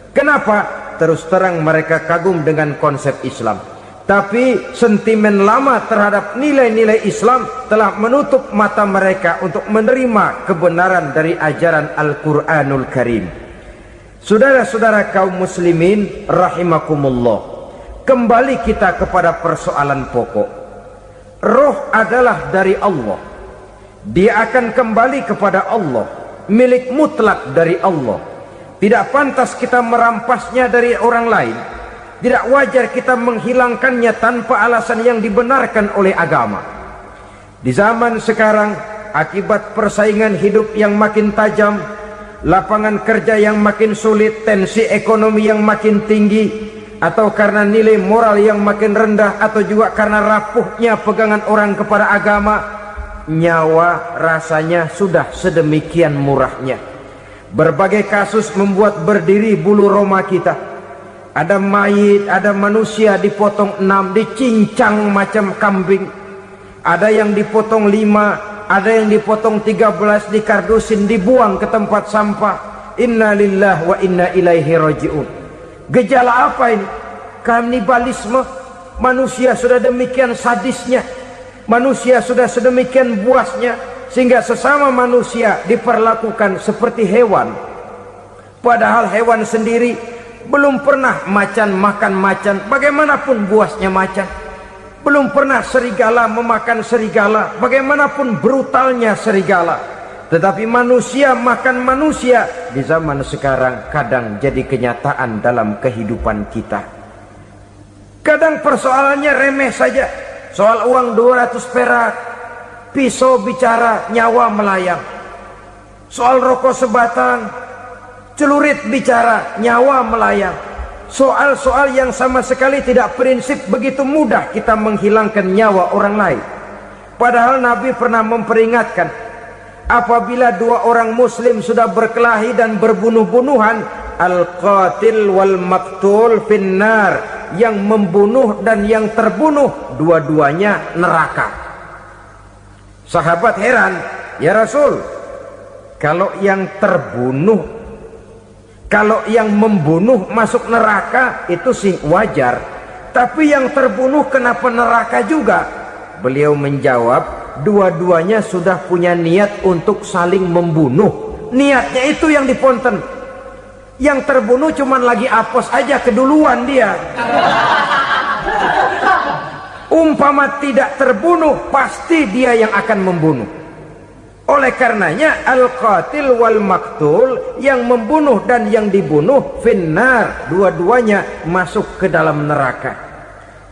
Kenapa? Terus terang mereka kagum dengan konsep Islam, tapi sentimen lama terhadap nilai-nilai Islam telah menutup mata mereka untuk menerima kebenaran dari ajaran Al-Quranul Karim. Saudara-saudara kaum muslimin rahimakumullah, kembali kita kepada persoalan pokok. Roh adalah dari Allah, dia akan kembali kepada Allah, milik mutlak dari Allah. Tidak pantas kita merampasnya dari orang lain. Tidak wajar kita menghilangkannya tanpa alasan yang dibenarkan oleh agama. Di zaman sekarang, akibat persaingan hidup yang makin tajam, lapangan kerja yang makin sulit, tensi ekonomi yang makin tinggi, atau karena nilai moral yang makin rendah, atau juga karena rapuhnya pegangan orang kepada agama, nyawa rasanya sudah sedemikian murahnya. Berbagai kasus membuat berdiri bulu roma kita. Ada mayit, ada manusia dipotong 6, dicincang macam kambing. Ada yang dipotong 5, ada yang dipotong 13, dikardusin, dibuang ke tempat sampah. Inna lillahi wa inna ilaihi raji'un. Gejala apa ini? Kanibalisme. Manusia sudah demikian sadisnya, manusia sudah sedemikian buasnya, sehingga sesama manusia diperlakukan seperti hewan. Padahal hewan sendiri belum pernah macan makan macan, bagaimanapun buasnya macan. Belum pernah serigala memakan serigala, bagaimanapun brutalnya serigala. Tetapi manusia makan manusia di zaman sekarang kadang jadi kenyataan dalam kehidupan kita. Kadang persoalannya remeh saja, soal uang 200 perak, pisau bicara, nyawa melayang. Soal rokok sebatang, celurit bicara, nyawa melayang. Soal-soal yang sama sekali tidak prinsip, begitu mudah kita menghilangkan nyawa orang lain. Padahal Nabi pernah memperingatkan, apabila 2 orang muslim sudah berkelahi dan berbunuh-bunuhan, al-qatil wal maktul finnar, yang membunuh dan yang terbunuh dua-duanya neraka. Sahabat heran, ya Rasul, kalau yang terbunuh, kalau yang membunuh masuk neraka itu sih wajar, tapi yang terbunuh kenapa neraka juga? Beliau menjawab, dua-duanya sudah punya niat untuk saling membunuh. Niatnya itu yang diponten. Yang terbunuh cuman lagi apes aja, keduluan dia. Umpama tidak terbunuh, pasti dia yang akan membunuh. Oleh karenanya al-qatil wal maktul, yang membunuh dan yang dibunuh finnar, dua-duanya masuk ke dalam neraka.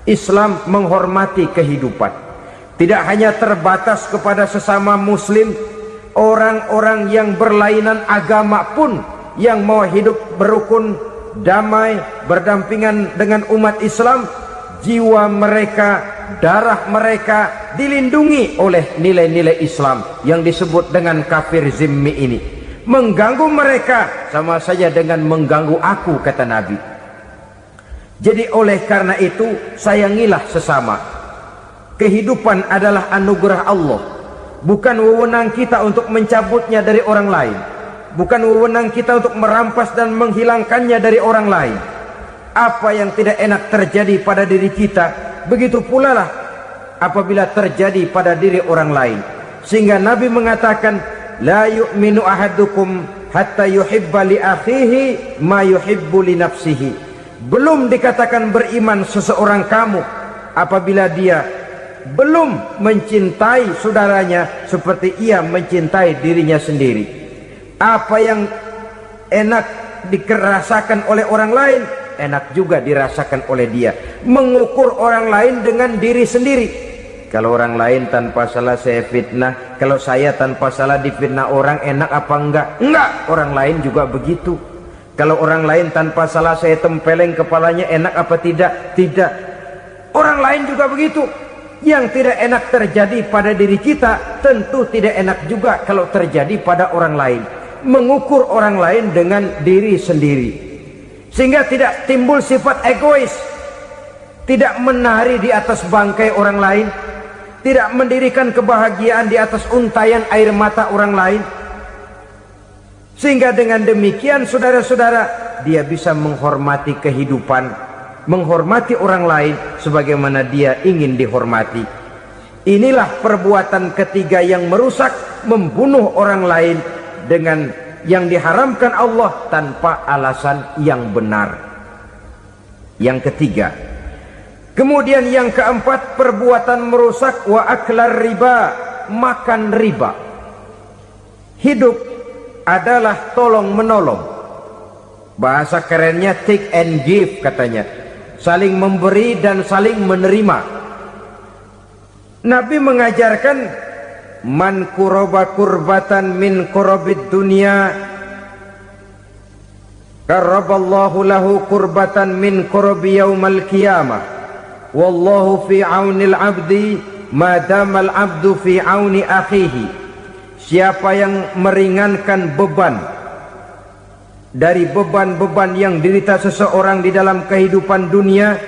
Islam menghormati kehidupan, tidak hanya terbatas kepada sesama muslim, orang-orang yang berlainan agama pun yang mau hidup berukun, damai, berdampingan dengan umat Islam, jiwa mereka, darah mereka dilindungi oleh nilai-nilai Islam yang disebut dengan kafir zimmi ini. Mengganggu mereka sama saja dengan mengganggu aku, kata Nabi. Jadi oleh karena itu, sayangilah sesama. Kehidupan adalah anugerah Allah, bukan wewenang kita untuk mencabutnya dari orang lain, bukan wewenang kita untuk merampas dan menghilangkannya dari orang lain. Apa yang tidak enak terjadi pada diri kita, begitu pula lah apabila terjadi pada diri orang lain. Sehingga Nabi mengatakan, la yu'minu ahadukum hatta yuhibba li akhihi ma yuhibbu li nafsihi. Belum dikatakan beriman seseorang kamu apabila dia belum mencintai saudaranya seperti ia mencintai dirinya sendiri. Apa yang enak dirasakan oleh orang lain, enak juga dirasakan oleh dia. Mengukur orang lain dengan diri sendiri. Kalau orang lain tanpa salah saya fitnah, kalau saya tanpa salah difitnah orang, enak apa enggak? Enggak, orang lain juga begitu. Kalau orang lain tanpa salah saya tempeleng kepalanya, enak apa tidak? Tidak. Orang lain juga begitu. Yang tidak enak terjadi pada diri kita, tentu tidak enak juga kalau terjadi pada orang lain. Mengukur orang lain dengan diri sendiri, sehingga tidak timbul sifat egois, tidak menari di atas bangkai orang lain, tidak mendirikan kebahagiaan di atas untayan air mata orang lain. Sehingga dengan demikian saudara-saudara, dia bisa menghormati kehidupan, menghormati orang lain sebagaimana dia ingin dihormati. Inilah perbuatan ketiga yang merusak, membunuh orang lain dengan yang diharamkan Allah tanpa alasan yang benar. Yang ketiga. Kemudian yang keempat, perbuatan merusak, wa aklar riba, makan riba. Hidup adalah tolong menolong. Bahasa kerennya take and give katanya, saling memberi dan saling menerima. Nabi mengajarkan, man kuraba kurbatan min kurabid dunya karaballahu lahu kurbatan min kurabi yaumal qiyamah, wallahu fi aunil abdi madamal abdu fi auni akhihi. Siapa yang meringankan beban dari beban-beban yang dirita seseorang di dalam kehidupan dunia,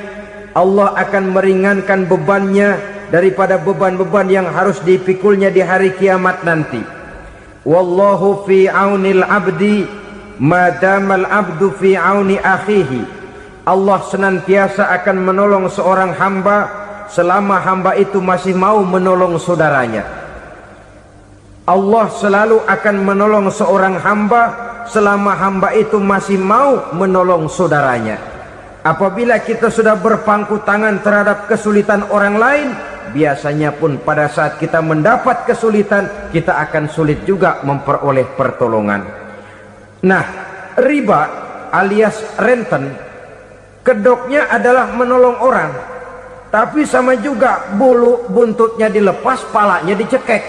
Allah akan meringankan bebannya daripada beban-beban yang harus dipikulnya di hari kiamat nanti. Wallahu fi aunil abdi madamal abdu fi auni akhihi. Allah senantiasa akan menolong seorang hamba selama hamba itu masih mau menolong saudaranya. Allah selalu akan menolong seorang hamba selama hamba itu masih mau menolong saudaranya. Apabila kita sudah berpangku tangan terhadap kesulitan orang lain, biasanya pun pada saat kita mendapat kesulitan, kita akan sulit juga memperoleh pertolongan. Nah, riba alias renten, kedoknya adalah menolong orang, tapi sama juga bulu buntutnya dilepas, palanya dicekek.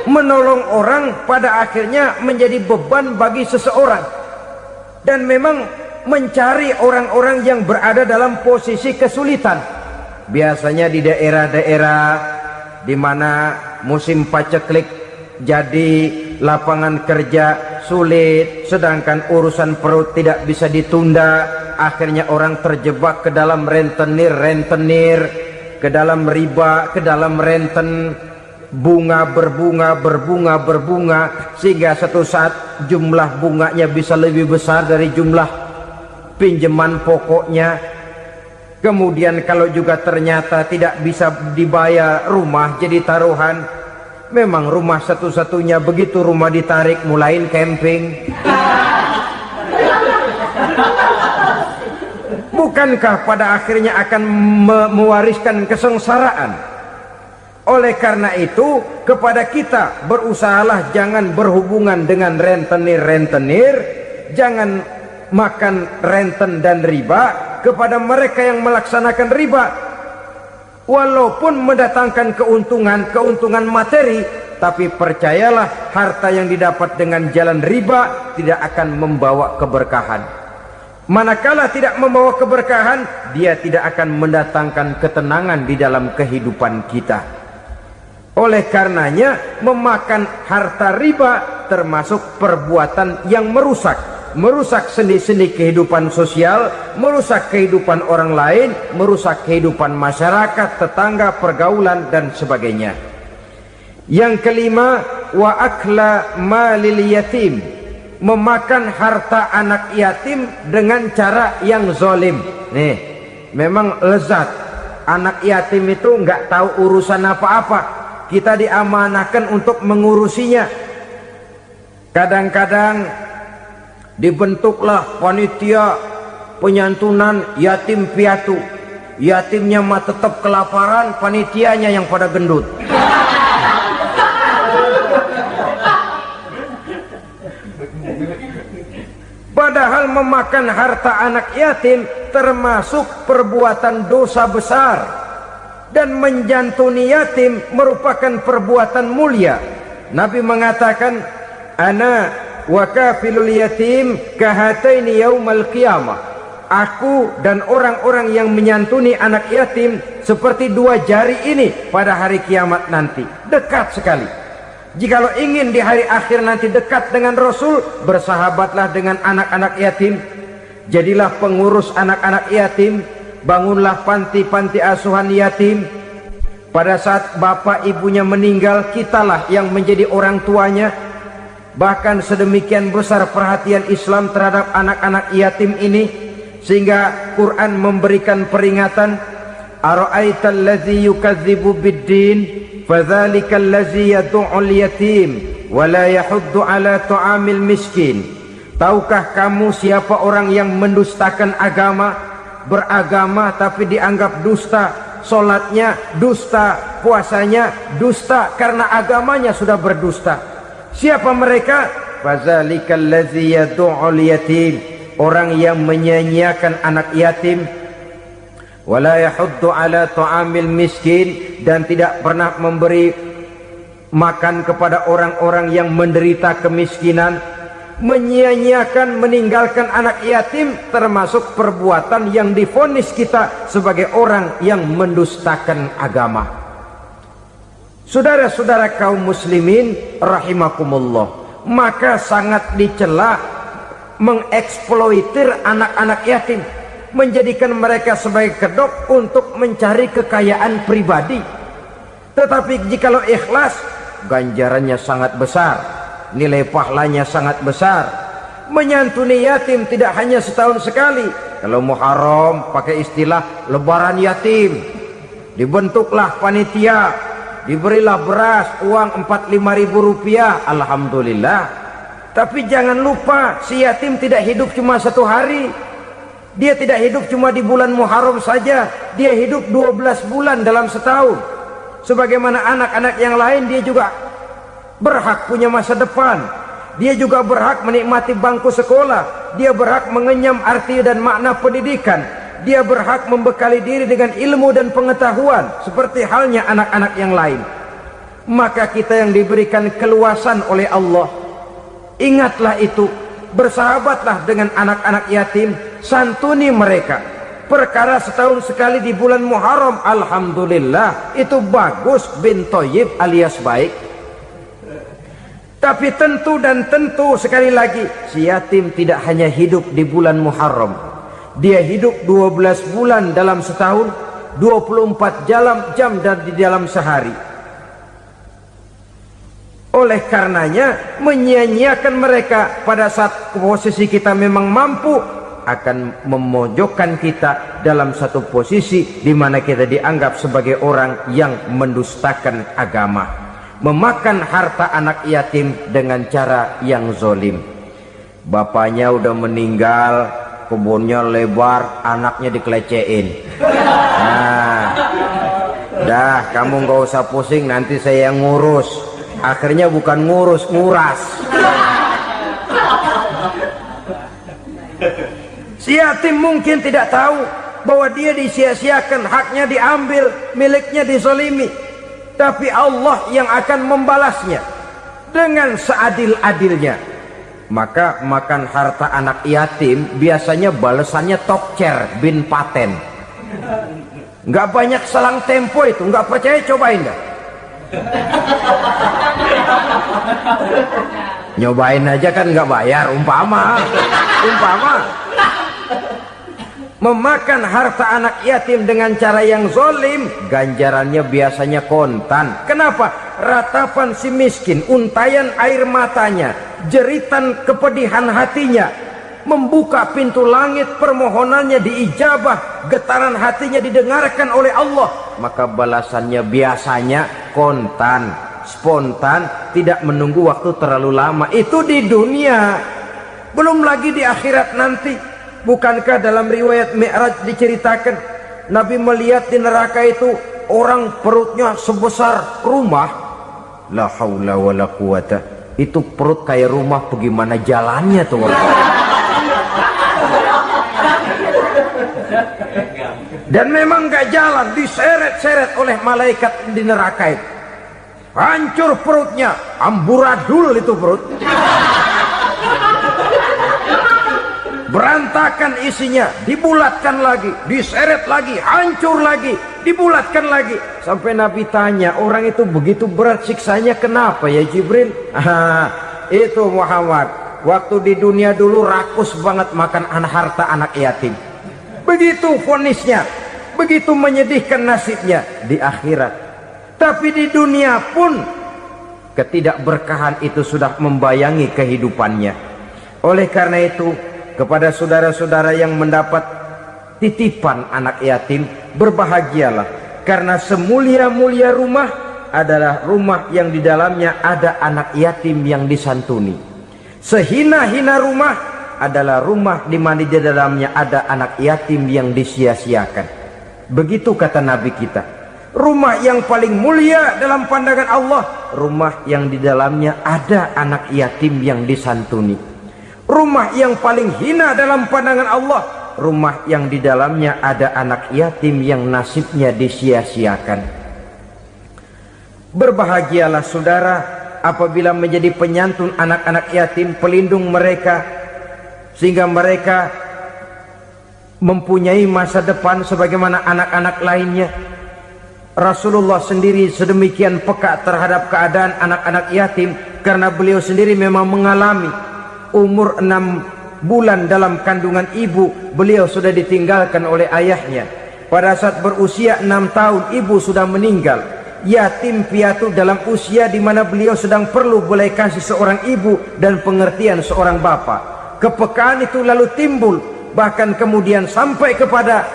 Menolong orang pada akhirnya menjadi beban bagi seseorang, dan memang mencari orang-orang yang berada dalam posisi kesulitan. Biasanya di daerah-daerah di mana musim paceklik, jadi lapangan kerja sulit, sedangkan urusan perut tidak bisa ditunda, akhirnya orang terjebak ke dalam rentenir, ke dalam riba, ke dalam renten, bunga berbunga, sehingga satu saat jumlah bunganya bisa lebih besar dari jumlah pinjaman pokoknya. Kemudian kalau juga ternyata tidak bisa dibayar, rumah jadi taruhan. Memang rumah satu-satunya, begitu rumah ditarik mulain camping. Bukankah pada akhirnya akan mewariskan kesengsaraan? Oleh karena itu, kepada kita berusahalah jangan berhubungan dengan rentenir, jangan makan renten dan riba. Kepada mereka yang melaksanakan riba, walaupun mendatangkan keuntungan materi, tapi percayalah, harta yang didapat dengan jalan riba tidak akan membawa keberkahan. Manakala tidak membawa keberkahan, dia tidak akan mendatangkan ketenangan di dalam kehidupan kita. Oleh karenanya, memakan harta riba termasuk perbuatan yang merusak sendi-sendi kehidupan sosial, merusak kehidupan orang lain, merusak kehidupan masyarakat, tetangga, pergaulan, dan sebagainya. Yang kelima, wa akla malil yatim, memakan harta anak yatim dengan cara yang zalim. Nih, memang lezat. Anak yatim itu nggak tahu urusan apa-apa, kita diamanahkan untuk mengurusinya. Kadang-kadang dibentuklah panitia penyantunan yatim piatu. Yatimnya mah tetap kelaparan, panitianya yang pada gendut. Padahal memakan harta anak yatim termasuk perbuatan dosa besar, dan menjantuni yatim merupakan perbuatan mulia. Nabi mengatakan, ana wa kafilul yatim kahataini yaumal qiyamah. Aku dan orang-orang yang menyantuni anak yatim seperti dua jari ini pada hari kiamat nanti. Dekat sekali. Jikalau ingin di hari akhir nanti dekat dengan Rasul, bersahabatlah dengan anak-anak yatim. Jadilah pengurus anak-anak yatim. Bangunlah panti-panti asuhan yatim. Pada saat bapak ibunya meninggal, kitalah yang menjadi orang tuanya. Bahkan sedemikian besar perhatian Islam terhadap anak-anak yatim ini, sehingga Quran memberikan peringatan, ara'aital ladzi yukadzibu biddin fadzalikal ladzi yad'ul yatim wa la yahuddu ala ta'amil miskin. Tahukah kamu siapa orang yang mendustakan agama, beragama tapi dianggap dusta, salatnya dusta, puasanya dusta, karena agamanya sudah berdusta. Siapa mereka? Fazalikal ladzi yad'ul yatim, orang yang menyia-nyiakan anak yatim, wala yahuddu ala ta'amil miskin, dan tidak pernah memberi makan kepada orang-orang yang menderita kemiskinan. Menyia-nyiakan, meninggalkan anak yatim termasuk perbuatan yang divonis kita sebagai orang yang mendustakan agama. Saudara-saudara kaum muslimin rahimakumullah, maka sangat dicela mengeksploitir anak-anak yatim, menjadikan mereka sebagai kedok untuk mencari kekayaan pribadi. Tetapi jikalau ikhlas, ganjarannya sangat besar, nilai pahalanya sangat besar. Menyantuni yatim tidak hanya setahun sekali. Kalau Muharram pakai istilah lebaran yatim, dibentuklah panitia, diberilah beras, uang 45.000 rupiah, alhamdulillah. Tapi jangan lupa, si yatim tidak hidup cuma satu hari. Dia tidak hidup cuma di bulan Muharram saja, dia hidup 12 bulan dalam setahun. Sebagaimana anak-anak yang lain, dia juga berhak punya masa depan. Dia juga berhak menikmati bangku sekolah. Dia berhak mengenyam arti dan makna pendidikan. Dia berhak membekali diri dengan ilmu dan pengetahuan, seperti halnya anak-anak yang lain. Maka kita yang diberikan keluasan oleh Allah, ingatlah itu, bersahabatlah dengan anak-anak yatim, santuni mereka. Perkara setahun sekali di bulan Muharram, alhamdulillah, itu bagus, bin Thayyib alias baik. Tapi tentu dan tentu, sekali lagi, si yatim tidak hanya hidup di bulan Muharram. Dia hidup 12 bulan dalam setahun, 24 jam dan di dalam sehari. Oleh karenanya, menyia-nyiakan mereka pada saat posisi kita memang mampu akan memojokkan kita dalam satu posisi di mana kita dianggap sebagai orang yang mendustakan agama, memakan harta anak yatim dengan cara yang zolim. Bapaknya udah meninggal, kebunnya lebar, anaknya dikelecehin. Nah, dah kamu nggak usah pusing, nanti saya yang ngurus. Akhirnya bukan ngurus, nguras. Si yatim mungkin tidak tahu bahwa dia disia-siakan, haknya diambil, miliknya dizalimi. Tapi Allah yang akan membalasnya dengan seadil-adilnya. Maka makan harta anak yatim biasanya balasannya tokcer bin paten. Nggak banyak selang tempo itu, nggak percaya cobain dah. Nyobain aja kan nggak bayar, umpama memakan harta anak yatim dengan cara yang zolim, ganjarannya biasanya kontan. Kenapa? Ratapan si miskin, untayan air matanya, jeritan kepedihan hatinya, membuka pintu langit, permohonannya diijabah, getaran hatinya didengarkan oleh Allah, maka balasannya biasanya kontan, spontan, tidak menunggu waktu terlalu lama. Itu di dunia, belum lagi di akhirat nanti. Bukankah dalam riwayat Mi'raj diceritakan Nabi melihat di neraka itu orang perutnya sebesar rumah? La haula wala quwata. Itu perut kayak rumah, bagaimana jalannya tuh orang? Dan memang gak jalan, diseret-seret oleh malaikat di neraka itu. Hancur perutnya, amburadul itu perut. Berantakan isinya, dibulatkan lagi, diseret lagi, hancur lagi, dibulatkan lagi. Sampai Nabi tanya, orang itu begitu berat siksanya kenapa ya Jibril? Itu Muhammad, waktu di dunia dulu rakus banget makan harta anak yatim. Begitu vonisnya, begitu menyedihkan nasibnya di akhirat. Tapi di dunia pun ketidakberkahan itu sudah membayangi kehidupannya. Oleh karena itu, kepada saudara-saudara yang mendapat titipan anak yatim, berbahagialah, karena semulia-mulia rumah adalah rumah yang di dalamnya ada anak yatim yang disantuni. Sehina-hina rumah adalah rumah di mana di dalamnya ada anak yatim yang disia-siakan. Begitu kata Nabi kita. Rumah yang paling mulia dalam pandangan Allah, rumah yang di dalamnya ada anak yatim yang disantuni. Rumah yang paling hina dalam pandangan Allah, rumah yang di dalamnya ada anak yatim yang nasibnya disia-siakan. Berbahagialah saudara apabila menjadi penyantun anak-anak yatim, pelindung mereka, sehingga mereka mempunyai masa depan sebagaimana anak-anak lainnya. Rasulullah sendiri sedemikian peka terhadap keadaan anak-anak yatim, karena beliau sendiri memang mengalami umur 6 bulan dalam kandungan ibu, beliau sudah ditinggalkan oleh ayahnya. Pada saat berusia 6 tahun ibu sudah meninggal. Yatim piatu dalam usia di mana beliau sedang perlu belas kasih seorang ibu dan pengertian seorang bapa. Kepekaan itu lalu timbul, bahkan kemudian sampai kepada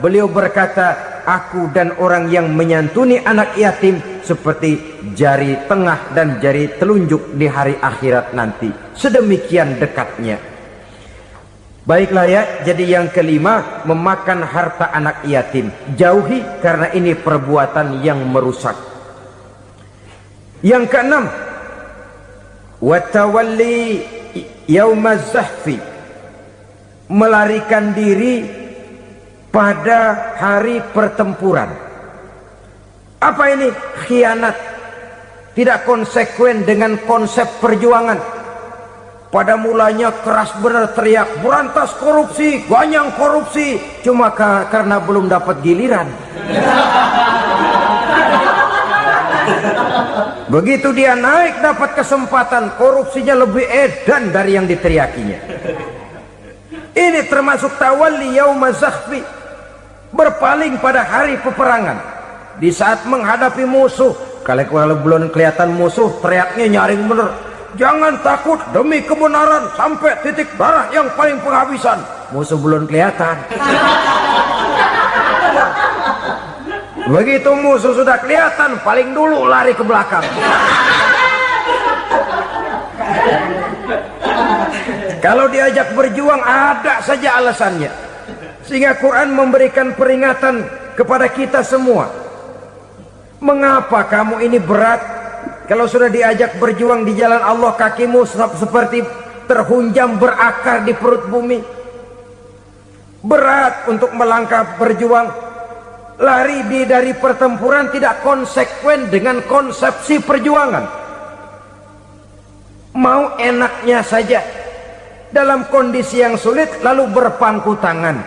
beliau berkata, aku dan orang yang menyantuni anak yatim seperti jari tengah dan jari telunjuk di hari akhirat nanti. Sedemikian dekatnya. Baiklah ya, jadi yang kelima, memakan harta anak yatim. Jauhi, karena ini perbuatan yang merusak. Yang keenam, watawalli yaumaz zahfi, melarikan diri pada hari pertempuran. Apa ini? Khianat. Tidak konsekuen dengan konsep perjuangan. Pada mulanya keras benar teriak, berantas korupsi, ganyang korupsi. Cuma karena belum dapat giliran. Begitu dia naik dapat kesempatan, korupsinya lebih edan dari yang diteriakinya. Ini termasuk tawalli yaumaz zahfi, berpaling pada hari peperangan. Di saat menghadapi musuh, kalau belum kelihatan musuh, teriaknya nyaring bener. Jangan takut demi kebenaran sampai titik darah yang paling penghabisan. Musuh belum kelihatan. Begitu musuh sudah kelihatan, paling dulu lari ke belakang. Kalau diajak berjuang ada saja alasannya. Sehingga Quran memberikan peringatan kepada kita semua. Mengapa kamu ini berat? Kalau sudah diajak berjuang di jalan Allah, kakimu seperti terhunjam berakar di perut bumi. Berat untuk melangkah berjuang. Lari dari pertempuran tidak konsekuen dengan konsepsi perjuangan. Mau enaknya saja. Dalam kondisi yang sulit lalu berpangku tangan.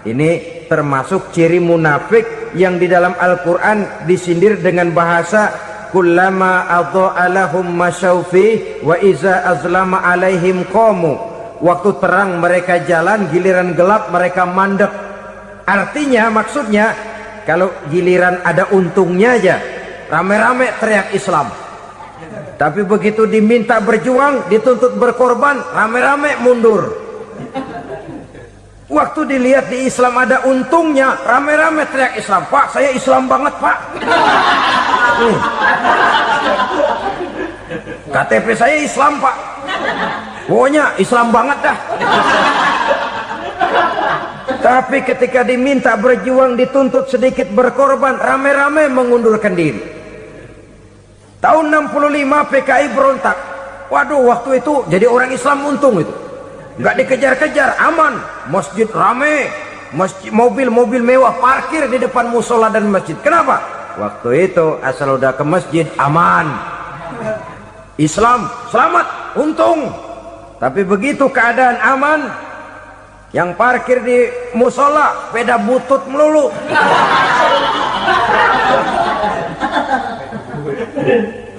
Ini termasuk ciri munafik yang di dalam Al-Quran disindir dengan bahasa kullama adha'a lahum masyaufi wa iza azlama alaihim qamu. Waktu terang mereka jalan, giliran gelap mereka mandek. Artinya, maksudnya kalau giliran ada untungnya aja rame-rame teriak Islam, tapi begitu diminta berjuang, dituntut berkorban, rame-rame mundur. Waktu dilihat di Islam ada untungnya, rame-rame teriak Islam. Pak, saya Islam banget, Pak. KTP saya Islam, Pak. Pokoknya Islam banget dah. Tapi ketika diminta berjuang, dituntut sedikit berkorban, rame-rame mengundurkan diri. Tahun 65 PKI berontak. Waduh, waktu itu jadi orang Islam untung itu. Nggak dikejar-kejar, aman. Masjid rame, mobil-mobil mewah parkir di depan musola dan masjid. Kenapa? Waktu itu asal udah ke masjid aman. Islam selamat, untung. Tapi begitu keadaan aman, yang parkir di musola sepeda butut melulu.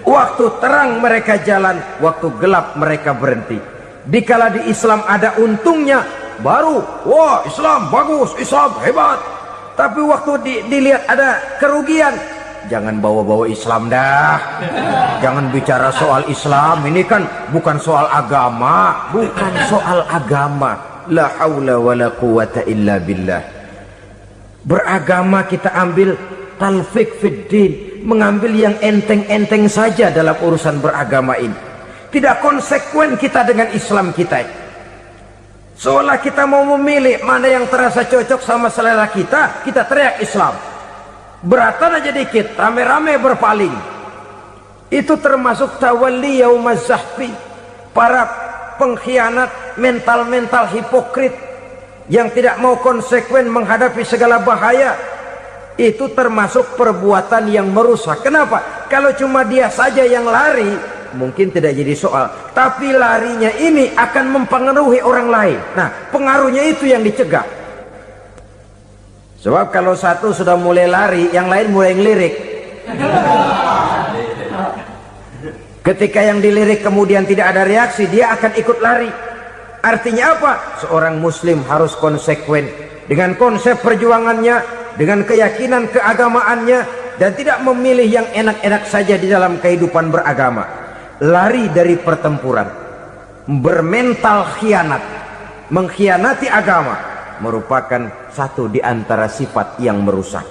Waktu terang mereka jalan, waktu gelap mereka berhenti. Dikala di Islam ada untungnya, baru wah Islam bagus, Islam hebat. Tapi waktu dilihat ada kerugian, jangan bawa-bawa Islam dah. Jangan bicara soal Islam, ini kan bukan soal agama. Bukan soal agama. La haula wala quwata illa billah. Beragama kita ambil talfik fiddin, mengambil yang enteng-enteng saja dalam urusan beragama ini. Tidak konsekuen kita dengan Islam kita. Seolah kita mau memilih mana yang terasa cocok sama selera kita, kita teriak Islam. Beratan aja dikit, rame-rame berpaling. Itu termasuk tawalli yaumaz zahfi. Para pengkhianat, mental-mental hipokrit yang tidak mau konsekuen menghadapi segala bahaya. Itu termasuk perbuatan yang merusak. Kenapa? Kalau cuma dia saja yang lari, mungkin tidak jadi soal, tapi larinya ini akan mempengaruhi orang lain. Nah, pengaruhnya itu yang dicegah. Sebab kalau satu sudah mulai lari, yang lain mulai ngelirik. Ketika yang dilirik kemudian tidak ada reaksi, dia akan ikut lari. Artinya apa? Seorang muslim harus konsekuen dengan konsep perjuangannya, dengan keyakinan keagamaannya, dan tidak memilih yang enak-enak saja di dalam kehidupan beragama. Lari dari pertempuran, bermental khianat, mengkhianati agama, merupakan satu di antara sifat yang merusak.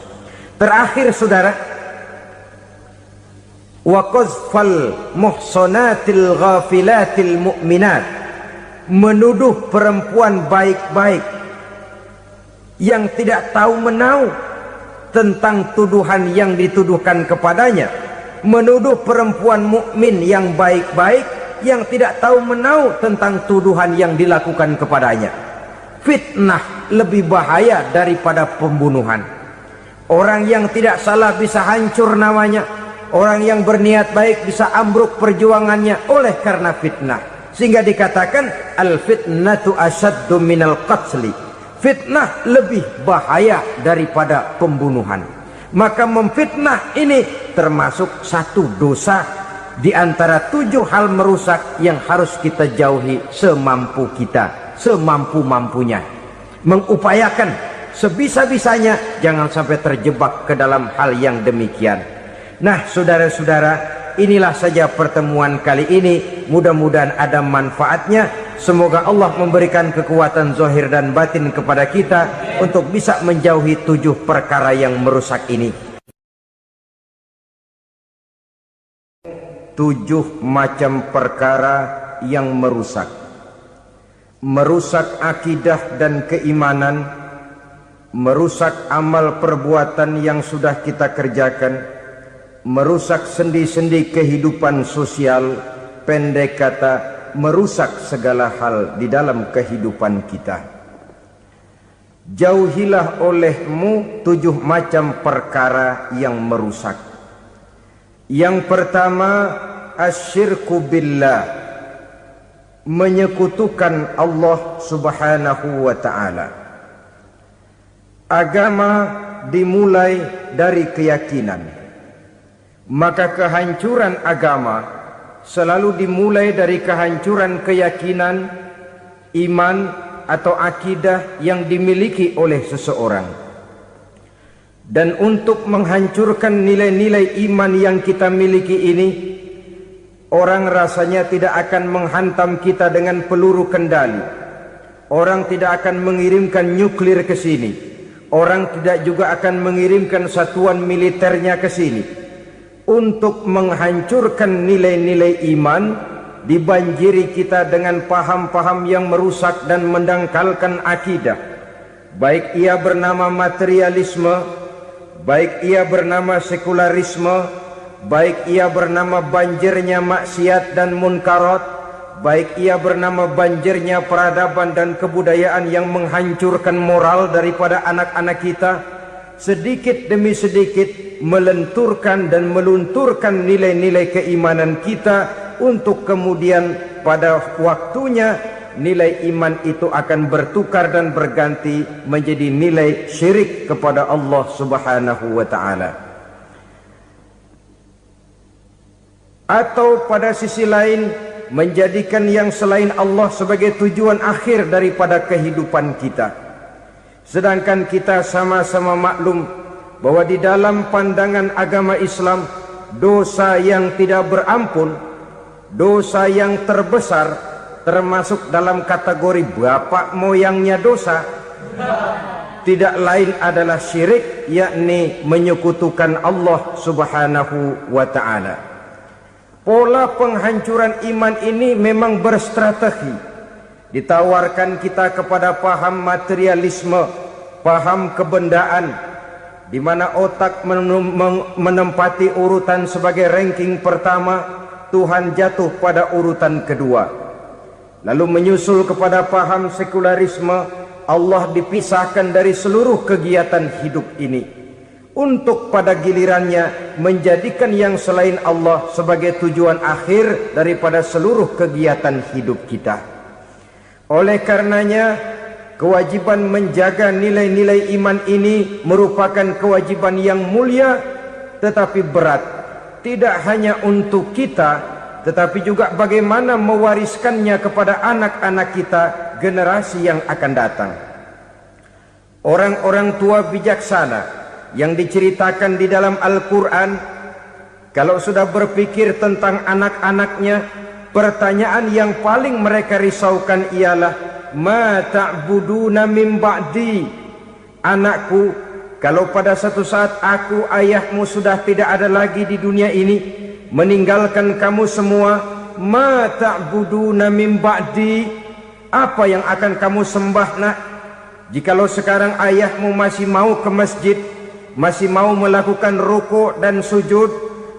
Terakhir saudara, wa qazfal muhsanatil ghafilatil mu'minat, menuduh perempuan baik-baik yang tidak tahu menau tentang tuduhan yang dituduhkan kepadanya, menuduh perempuan mukmin yang baik-baik yang tidak tahu menau tentang tuduhan yang dilakukan kepadanya. Fitnah lebih bahaya daripada pembunuhan. Orang yang tidak salah bisa hancur namanya, orang yang berniat baik bisa ambruk perjuangannya oleh karena fitnah. Sehingga dikatakan al-fitnatu asyaddu minal qatli, fitnah lebih bahaya daripada pembunuhan. Maka memfitnah ini termasuk satu dosa di antara 7 hal merusak yang harus kita jauhi semampu kita, semampu-mampunya. Mengupayakan sebisa-bisanya jangan sampai terjebak ke dalam hal yang demikian. Nah saudara-saudara, inilah saja pertemuan kali ini. Mudah-mudahan ada manfaatnya. Semoga Allah memberikan kekuatan zahir dan batin kepada kita untuk bisa menjauhi 7 perkara yang merusak ini. 7 macam perkara yang merusak. Merusak akidah dan keimanan, merusak amal perbuatan yang sudah kita kerjakan, merusak sendi-sendi kehidupan sosial, pendek kata merusak segala hal di dalam kehidupan kita. Jauhilah olehmu 7 macam perkara yang merusak. Yang pertama, asyirku billah, menyekutukan Allah subhanahu wa ta'ala. Agama dimulai dari keyakinan, maka kehancuran agama selalu dimulai dari kehancuran keyakinan, iman atau akidah yang dimiliki oleh seseorang. Dan untuk menghancurkan nilai-nilai iman yang kita miliki ini, orang rasanya tidak akan menghantam kita dengan peluru kendali. Orang tidak akan mengirimkan nuklir ke sini. Orang tidak juga akan mengirimkan satuan militernya ke sini. Untuk menghancurkan nilai-nilai iman, dibanjiri kita dengan paham-paham yang merusak dan mendangkalkan akidah. Baik ia bernama materialisme, baik ia bernama sekularisme, baik ia bernama banjirnya maksiat dan munkarat, baik ia bernama banjirnya peradaban dan kebudayaan yang menghancurkan moral daripada anak-anak kita. Sedikit demi sedikit melenturkan dan melunturkan nilai-nilai keimanan kita, untuk kemudian pada waktunya nilai iman itu akan bertukar dan berganti menjadi nilai syirik kepada Allah subhanahu wa ta'ala. Atau pada sisi lain, menjadikan yang selain Allah sebagai tujuan akhir daripada kehidupan kita. Sedangkan kita sama-sama maklum bahwa di dalam pandangan agama Islam, dosa yang tidak berampun, dosa yang terbesar, termasuk dalam kategori bapak moyangnya dosa, tidak lain adalah syirik, yakni menyekutukan Allah subhanahu wa ta'ala. Pola penghancuran iman ini memang berstrategi. Ditawarkan kita kepada paham materialisme, paham kebendaan, di mana otak menempati urutan sebagai ranking pertama, Tuhan jatuh pada urutan kedua. Lalu menyusul kepada paham sekularisme, Allah dipisahkan dari seluruh kegiatan hidup ini, untuk pada gilirannya menjadikan yang selain Allah sebagai tujuan akhir daripada seluruh kegiatan hidup kita. Oleh karenanya, kewajiban menjaga nilai-nilai iman ini merupakan kewajiban yang mulia tetapi berat, tidak hanya untuk kita tetapi juga bagaimana mewariskannya kepada anak-anak kita, generasi yang akan datang. Orang-orang tua bijaksana yang diceritakan di dalam Al-Quran, kalau sudah berpikir tentang anak-anaknya, pertanyaan yang paling mereka risaukan ialah, ma ta'buduna min ba'di. Anakku, kalau pada satu saat aku, ayahmu sudah tidak ada lagi di dunia ini, meninggalkan kamu semua, ma ta'buduna min ba'di, apa yang akan kamu sembah nak? Jikalau sekarang ayahmu masih mau ke masjid, masih mau melakukan rukuk dan sujud,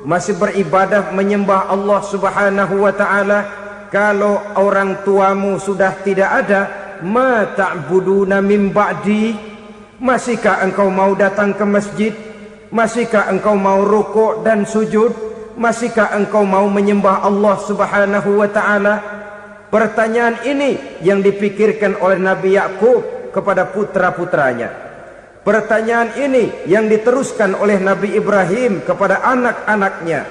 masih beribadah menyembah Allah Subhanahu wa ta'ala, kalau orang tuamu sudah tidak ada, ma ta'buduna min ba'di, masihkah engkau mau datang ke masjid? Masihkah engkau mau rukuk dan sujud? Masihkah engkau mau menyembah Allah Subhanahu wa ta'ala? Pertanyaan ini yang dipikirkan oleh Nabi Yakub kepada putra-putranya. Pertanyaan ini yang diteruskan oleh Nabi Ibrahim kepada anak-anaknya.